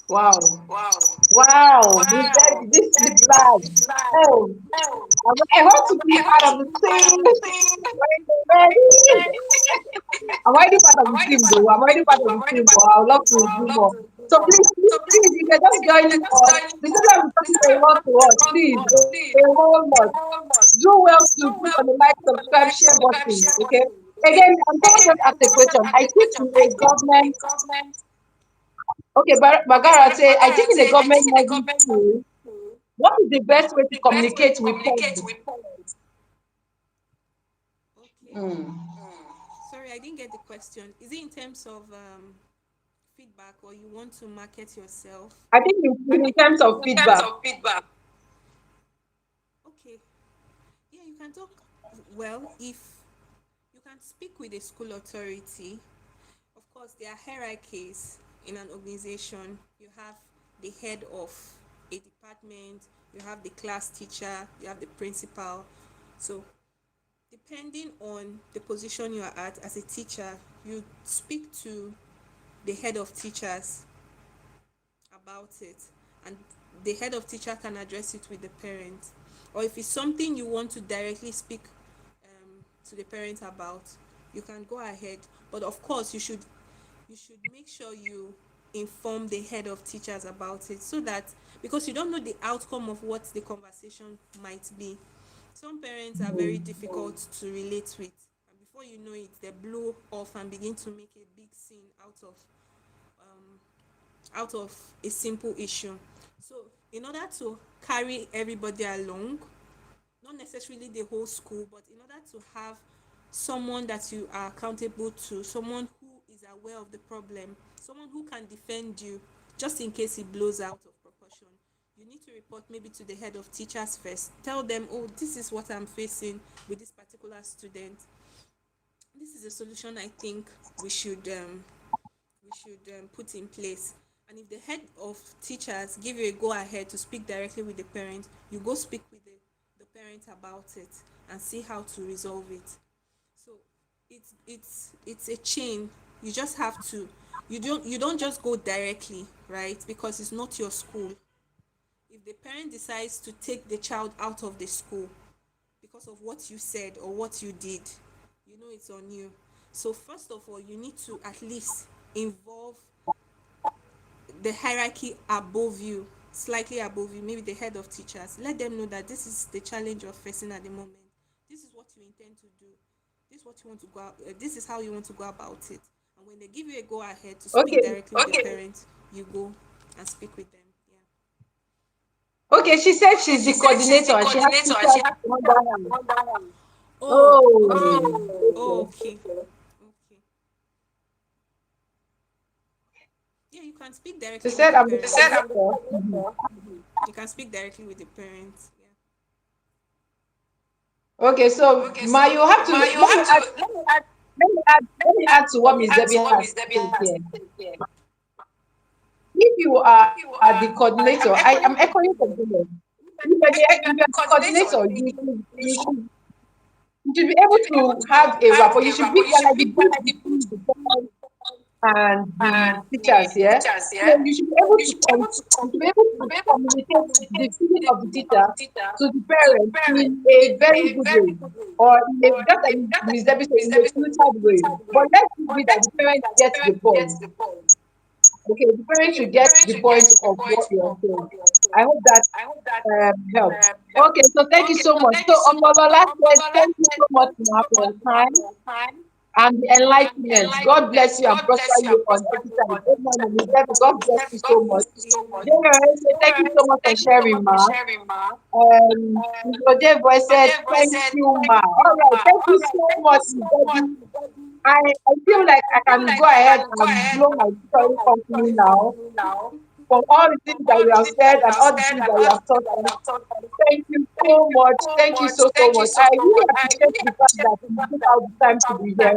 Wow. Wow. Wow. Wow. This That is this live. is live. Oh, Oh, I want to be I part want of to the be part of team. the team. Ready? I'm already part of I'm the already team part though. of I'm the already team part though. of I'm the already team, part but of I the would love team, to but I do would love more. to do So more. please, So please, if you're just joining just us, join the us. children will This talking is a lot to us. what Please, to us. Please, a whole lot. very much. Do well to Do click on well the like, to the subscribe, like, share subscribe, button. share Okay. button. Okay. Again, someone Again, just asked a someone question. just asked I a teach question. in I a think a government. government. Okay, Okay, Bagara say I teach Bagara in a say, I government think in the module government school. school, What is the best way to the best way communicate to with communicate parents? with parents. Okay. Hmm. Sorry, I didn't get the question. Is it in terms of feedback, or you want to market yourself? I think I in think terms of in terms feedback. of feedback. Okay. Yeah, you can talk. Well, if you can speak with a school authority, of course, there are hierarchies in an organization. You have the head of a department, you have the class teacher, you have the principal. So, depending on the position you are at as a teacher, you speak to the head of teachers about it, and the head of teacher can address it with the parent. Or if it's something you want to directly speak to the parent about, you can go ahead. But of course, you should make sure you inform the head of teachers about it, so that, because you don't know the outcome of what the conversation might be. Some parents are very difficult to relate with, and before you know it, they blow off and begin to make a big scene out of a simple issue. So in order to carry everybody along, not necessarily the whole school, but in order to have someone that you are accountable to, someone who is aware of the problem, someone who can defend you just in case it blows out of proportion, you need to report maybe to the head of teachers first. Tell them, oh, this is what I'm facing with this particular student. This is a solution I think we should put in place. And if the head of teachers give you a go ahead to speak directly with the parent, you go speak with the parent about it and see how to resolve it. So it's a chain. You just have to, you don't just go directly, right? Because it's not your school. If the parent decides to take the child out of the school because of what you said or what you did, you know it's on you. So first of all, you need to at least involve the hierarchy above you, slightly above you, maybe the head of teachers. Let them know that this is the challenge you're facing at the moment. This is what you intend to do. This is what you want to go. This is how you want to go about it. And when they give you a go ahead to speak Okay. directly with the parents, you go and speak with them. Yeah. Okay, she said Okay, she's she the said she's coordinator the and she has coordinator and she teachers has under teachers her. under her. Oh, Oh, okay. Oh, okay. okay. Okay. Yeah, you can speak She directly with said the I'm the parents. She said I'm the coordinator. Mhm. coordinator. You can speak directly with the parents. Yeah. Okay, so Okay, Ma, so you have to Ma, you let me have add to let me add to let what me Miss add Debbie to what has Miss Debbie said has here. said here. If you If are you the are, coordinator, I'm I'm echoing from echoing from you. you. If If you're you're the the coordinator, coordinator, you you should be able should be able to have to a have rapport. You a should rapport. be You should like the be bridge like the between bridge the between parents and the and teachers, the yeah. teachers, So yeah? you should be So able you to should be able to you should be able to to be able to communicate the communicate feeling the of the feeling of teacher the teacher to the to the parents parent in a in very a good very way, good way, or in a or just in like a just Miss like Debbie said, Miss in a Debbie said, in a tutored way. filtered But way. let it But be that let the it be parents that the get the parent gets point. the point. Okay, the parents Okay, should the get parent the should point get the of point what you're of saying. what you're I saying. hope that I hope that helps. helps. Okay, so thank you Okay, so so much. thank So you so much. So, Omolola says, Omobola thank you said, so much thank you for so much your for time your time and the and enlightenment. God bless enlightenment. you and God prosper bless you you and on prosper every you side. on every Amen. side. Miss Debbie, God bless you so God much. bless you so much. General, thank you Alright, so much for thank you so sharing, much for ma. sharing, Ma. Mr. J Boy So said, therefore I thank said, you, thank ma. you, All right, Ma. thank you Alright, so thank you much, Miss so much, Debbie. Daddy. I feel like I can go ahead and blow my tutoring company now from all the things that you have said and all the things that you have taught us. Thank you so much. Thank you so, so much. I really appreciate the fact that you took out the time to be here.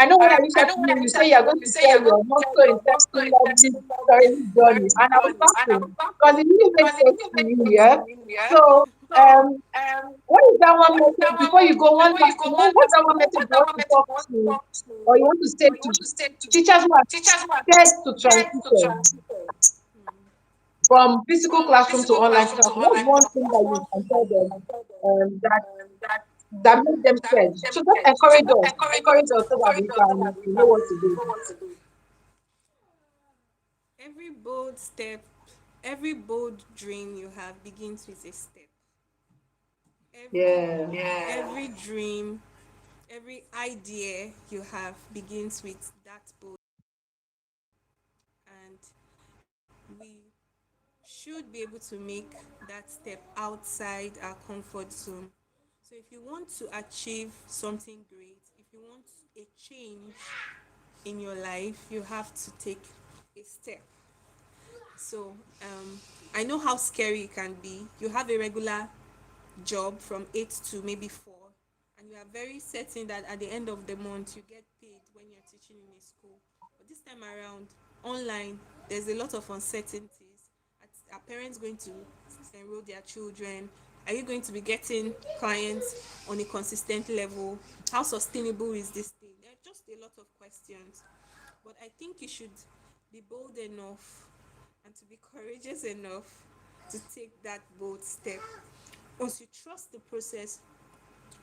I know when I reached out to you, you say you're going to share your not so interesting, lovely story journey. And I was laughing because it really makes sense to me, yeah? So, what is that one message before you go? One last thing. What's that one message you want to talk to or you want to say to teachers who are scared to transition from physical classroom to online classroom? What's one thing that you can tell them that makes them scared? So just encourage us so that we know what to do. Every bold step, every bold dream you have begins with a step. Yeah. Every dream, every idea you have begins with that bold. And we should be able to make that step outside our comfort zone. So if you want to achieve something great, if you want a change in your life, you have to take a step. So I know how scary it can be. You have a regular job from 8 to maybe 4, and you are very certain that at the end of the month you get paid when you're teaching in a school. But this time around, online, there's a lot of uncertainties. Are parents going to enroll their children? Are you going to be getting clients on a consistent level? How sustainable is this thing? There are just a lot of questions. But I think you should be bold enough and to be courageous enough to take that bold step. Once you trust the process,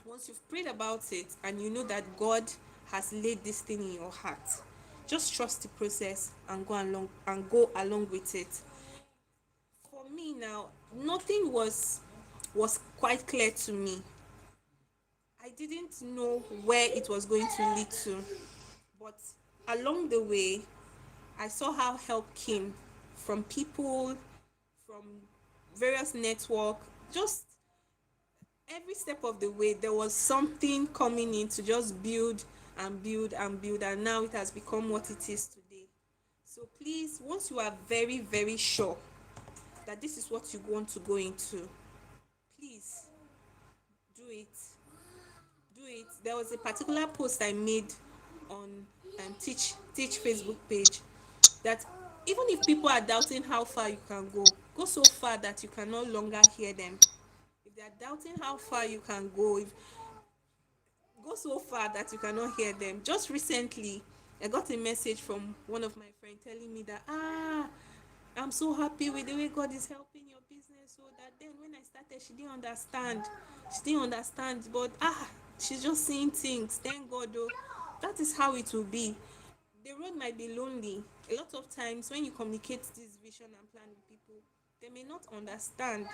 once you've prayed about it and you know that God has laid this thing in your heart, just trust the process and go along with it. For me now, nothing was quite clear to me. I didn't know where it was going to lead to, but along the way, I saw how help came from people, from various network. Just every step of the way, there was something coming in to just build and build and build, and now it has become what it is today. So please, once you are very, very sure that this is what you want to go into, please do it. Do it. There was a particular post I made on Teach Facebook page that even if people are doubting how far you can go so far that you can no longer hear them. If they are doubting how far you can go so far that you cannot hear them. Just recently, I got a message from one of my friends telling me that I'm so happy with the way God is helping your business. So that then when I started, she didn't understand. She didn't understand, but she's just seeing things. Thank God, though. That is how it will be. The road might be lonely. A lot of times when you communicate this vision and plan with people, they may not understand.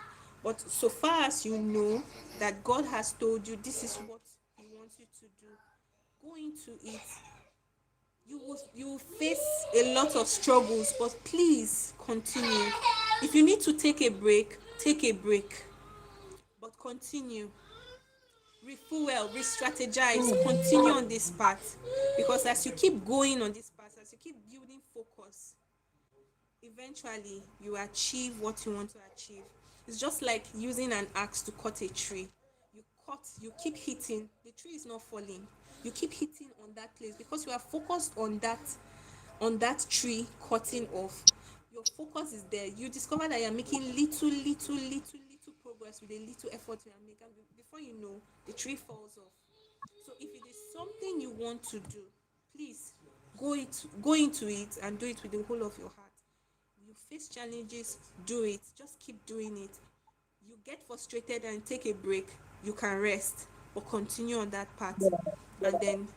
But so far as you know that God has told you this is what He wants you to do, go into it. You will face a lot of struggles, but please continue. If you need to take a break, but continue. Refuel, re-strategize, continue on this path, because as you keep going on this path, as you keep building focus, eventually you achieve what you want to achieve. It's just like using an axe to cut a tree. You keep hitting, the tree is not falling. You keep hitting on that place because you are focused on that tree cutting off. Your focus is there. You discover that you're making little progress with a little effort you are making. Before you know, the tree falls off. So if it is something you want to do, please go into it and do it with the whole of your heart. You face challenges, do it. Just keep doing it. You get frustrated and take a break, you can rest, but continue on that path. And then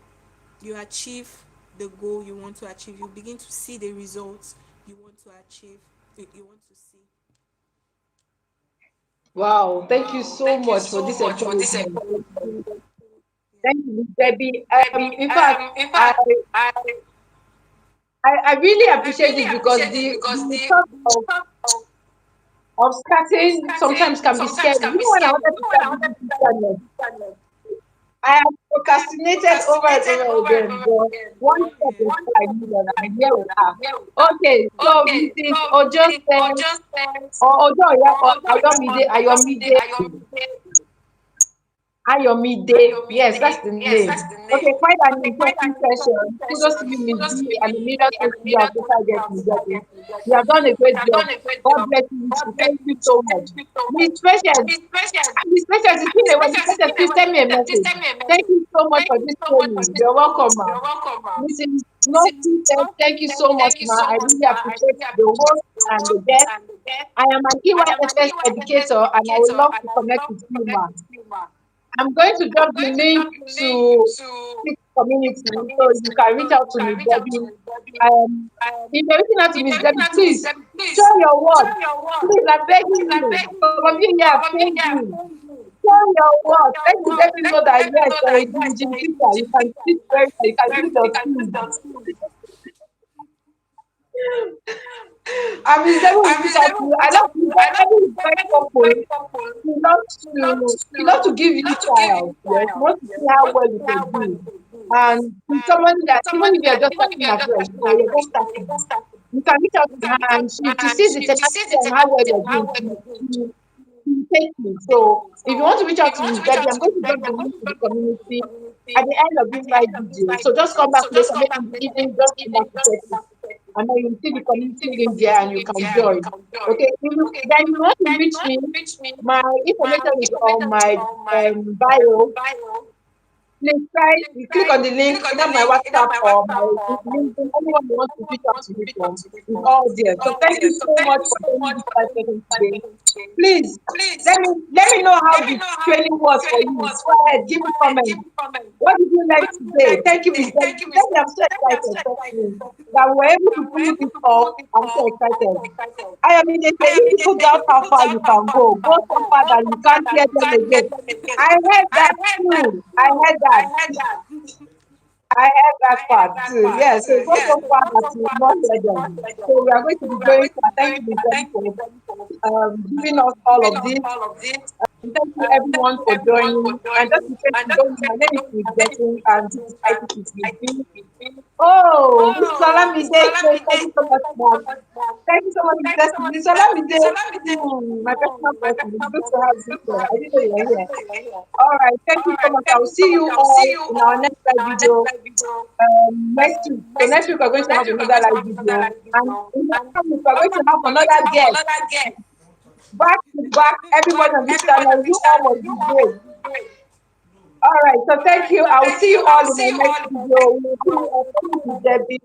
you achieve the goal you want to achieve. You begin to see the results you want to achieve, you want to see. Wow. Thank you so much for this encouragement. Thank you, Miss Debbie. In fact, I, I really appreciate this because the thought of starting sometimes can be scary. Even when I wanted to start this channel, I have procrastinated over and over again, but one step is all I need, and here we are. Okay, so Mrs. Ojo says, or Ojo or Ayomide, Ayomide, Ayomide. Yes, that's the name. Okay, quite an interesting session. Kudos to you, Miss B, and a million thanks to you, our special guest, Miss Debbie. You have done a great job. God bless you, Miss. Thank you so much. Miss Precious, Miss Precious, it's been a while. Miss Precious, please send me a message. Thank you so much for this training. You're welcome, ma. Mrs. Norty says, thank you so much, ma. I really appreciate the host and the guest. I am an EYFS educator and I would love to connect with you, ma. I'm going to drop the link to this community so you can reach out to Miss Debbie. Um, if you're reaching out to Miss Debbie, please show your work. Please, I'm begging you. Some of you here have failed me. Show your work. Let Miss Debbie know that yes, you're a diligent teacher. You can teach very well. You can use your skills. And Miss Debbie will reach out to you. I love Miss Debbie is very humble. She loves to give you trials. Yes, she wants to see how well you can do. And she's someone that even if you're just starting afresh, so you're just starting, you can reach out to her and she sees the tenacity and how well you're doing. She takes it. So if you want to reach out to Miss Debbie, I'm going to drop the link to the community at the end of this live video. So just come back later, maybe in the evening, just come back to check it. And then you see the community link there and you can join. Okay, then you want to reach me, my information is on my bio. Please try, you click on the link, either my WhatsApp or my LinkedIn, anyone you want to reach out to me from is all there. So thank you so much for joining this 5 seconds today. Please let me know how the training was for you. Go ahead, give me comments. What did you like today? Thank you, Miss Debbie. Debbie, I'm so excited. Thank you. That we were able to pull this off. I'm so excited. I mean, they say if people doubt how far you can go so far that you can't hear them again. I heard that too. I heard that part too. Yeah, so go so far that you will not hear them. So we are going to be going to thank you, Miss Debbie, for giving us all of this. Thank you everyone for joining. And just in case you don't know, my name is Miss Blessing and this is ITC Miss. Oh, Miss Olamide says thank you so much, ma'am. Thank you so much, Miss Blessing. Miss Olamide, my personal person. It's good to have you here. I didn't know you were here. All right, thank you so much. I will see you all in our next live video next week. So next week we're going to have another live video, and in the next week we're going to have another guest back to back. Everybody on this channel, you all must be great. All right, so thank you. I will see you all in my next video. Thank you, Debbie.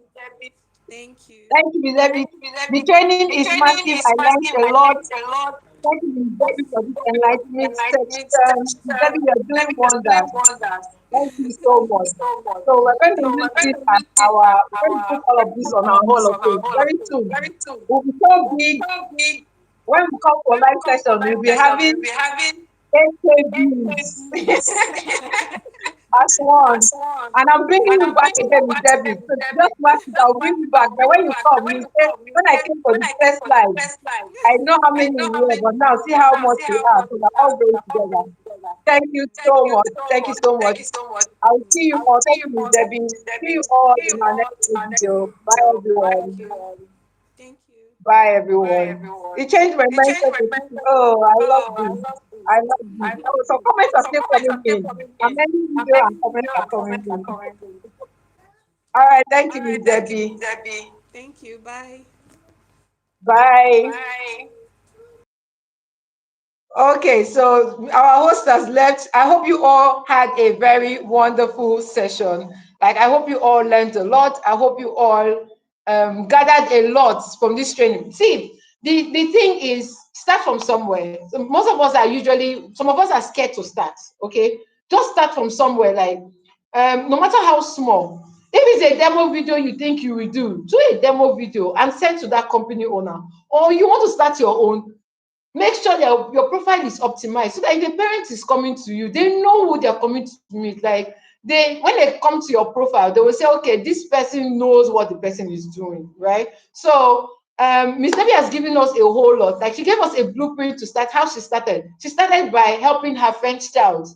Thank you. Thank you, Debbie. The training is massive. I learned a lot. Thank you, Debbie, for this enlightenment section. Debbie, you're doing wonders. Thank you so much. So we're going to use this as we're going to put all of this on our Hall of Fame very soon. We'll be so big. When we come for live session, we'll be having 8K views as one. And I'm bringing you back again with Debbie. So just watch it, I'll bring you back. But when you come, you say, when I came for the first live, I know how many we were, but now see how much we are. So we're all going together. Thank you so much. Thank you so much. I'll see you all. Thank you, Miss Debbie. See you all in our next video. Bye, everyone. Thank you. Bye, everyone. It changed my mindset to thinking, oh, I love this. I love this. Oh, so comments are still coming in. And many video and comments are coming in. All right. Thank you, Miss Debbie. Thank you. Bye. Bye. Okay, so our host has left. I hope you all had a very wonderful session. Like, I hope you all learned a lot. I hope you all gathered a lot from this training. See, the thing is, start from somewhere. So most of us are usually, some of us are scared to start, okay? Just start from somewhere, like, no matter how small. If it's a demo video you think you will do a demo video and send to that company owner. Or you want to start your own, make sure that your profile is optimized so that if a parent is coming to you, they know who they're coming to meet. Like, when they come to your profile, they will say, okay, this person knows what the person is doing, right? So Miss Debbie has given us a whole lot. Like, she gave us a blueprint to start. How she started by helping her French child.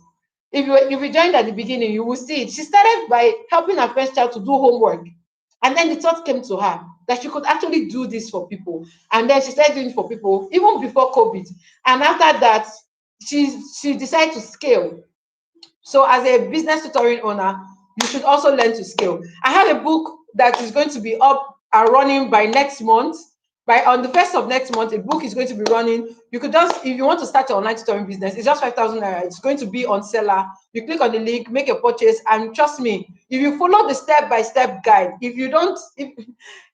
If you joined at the beginning, you will see it. She started by helping her first child to do homework. And then the thought came to her that she could actually do this for people. And then she started doing it for people even before COVID. And after that, she decided to scale. So as a business tutoring owner, you should also learn to scale. I have a book that is going to be up and running by next month. By on the first of next month, a book is going to be running. You could just, if you want to start your online tutoring business, it's just 5,000 naira. It's going to be on seller. You click on the link, make a purchase, and trust me, if you follow the step-by-step guide, if you don't, if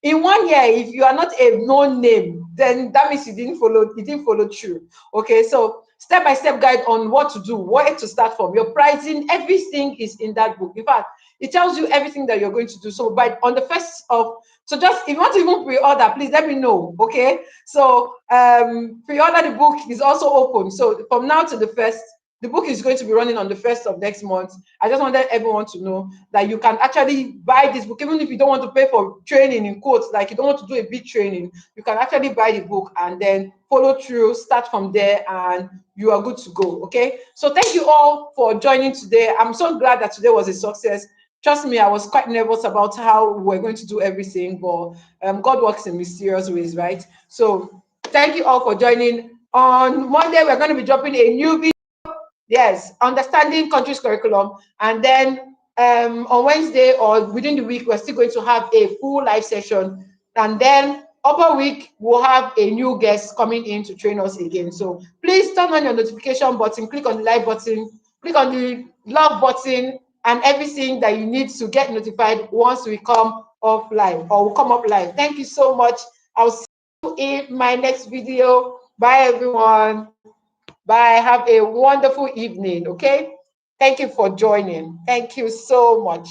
in 1 year, if you are not a known name, then that means you didn't follow through. Okay, so step-by-step guide on what to do, where to start from, your pricing, everything is in that book. In fact, it tells you everything that you're going to do. So by on the first of, so just if you want to even pre-order, please let me know. Okay, so pre-order, the book is also open. So from now to the first, the book is going to be running on the first of next month. I just wanted everyone to know that you can actually buy this book, even if you don't want to pay for training, in quotes, like you don't want to do a big training, you can actually buy the book and then follow through, start from there, and you are good to go. Okay, so thank you all for joining today. I'm so glad that today was a success. Trust me, I was quite nervous about how we're going to do everything, but God works in mysterious ways, right? So thank you all for joining. On Monday, we're going to be dropping a new video. Yes, understanding country's curriculum. And then on Wednesday or within the week, we're still going to have a full live session. And then upper week, we'll have a new guest coming in to train us again. So please turn on your notification button, click on the like button, click on the love button, and everything that you need to get notified once we come off live or we come up live. Thank you so much. I'll see you in my next video. Bye, everyone. Bye. Have a wonderful evening. Okay. Thank you for joining. Thank you so much.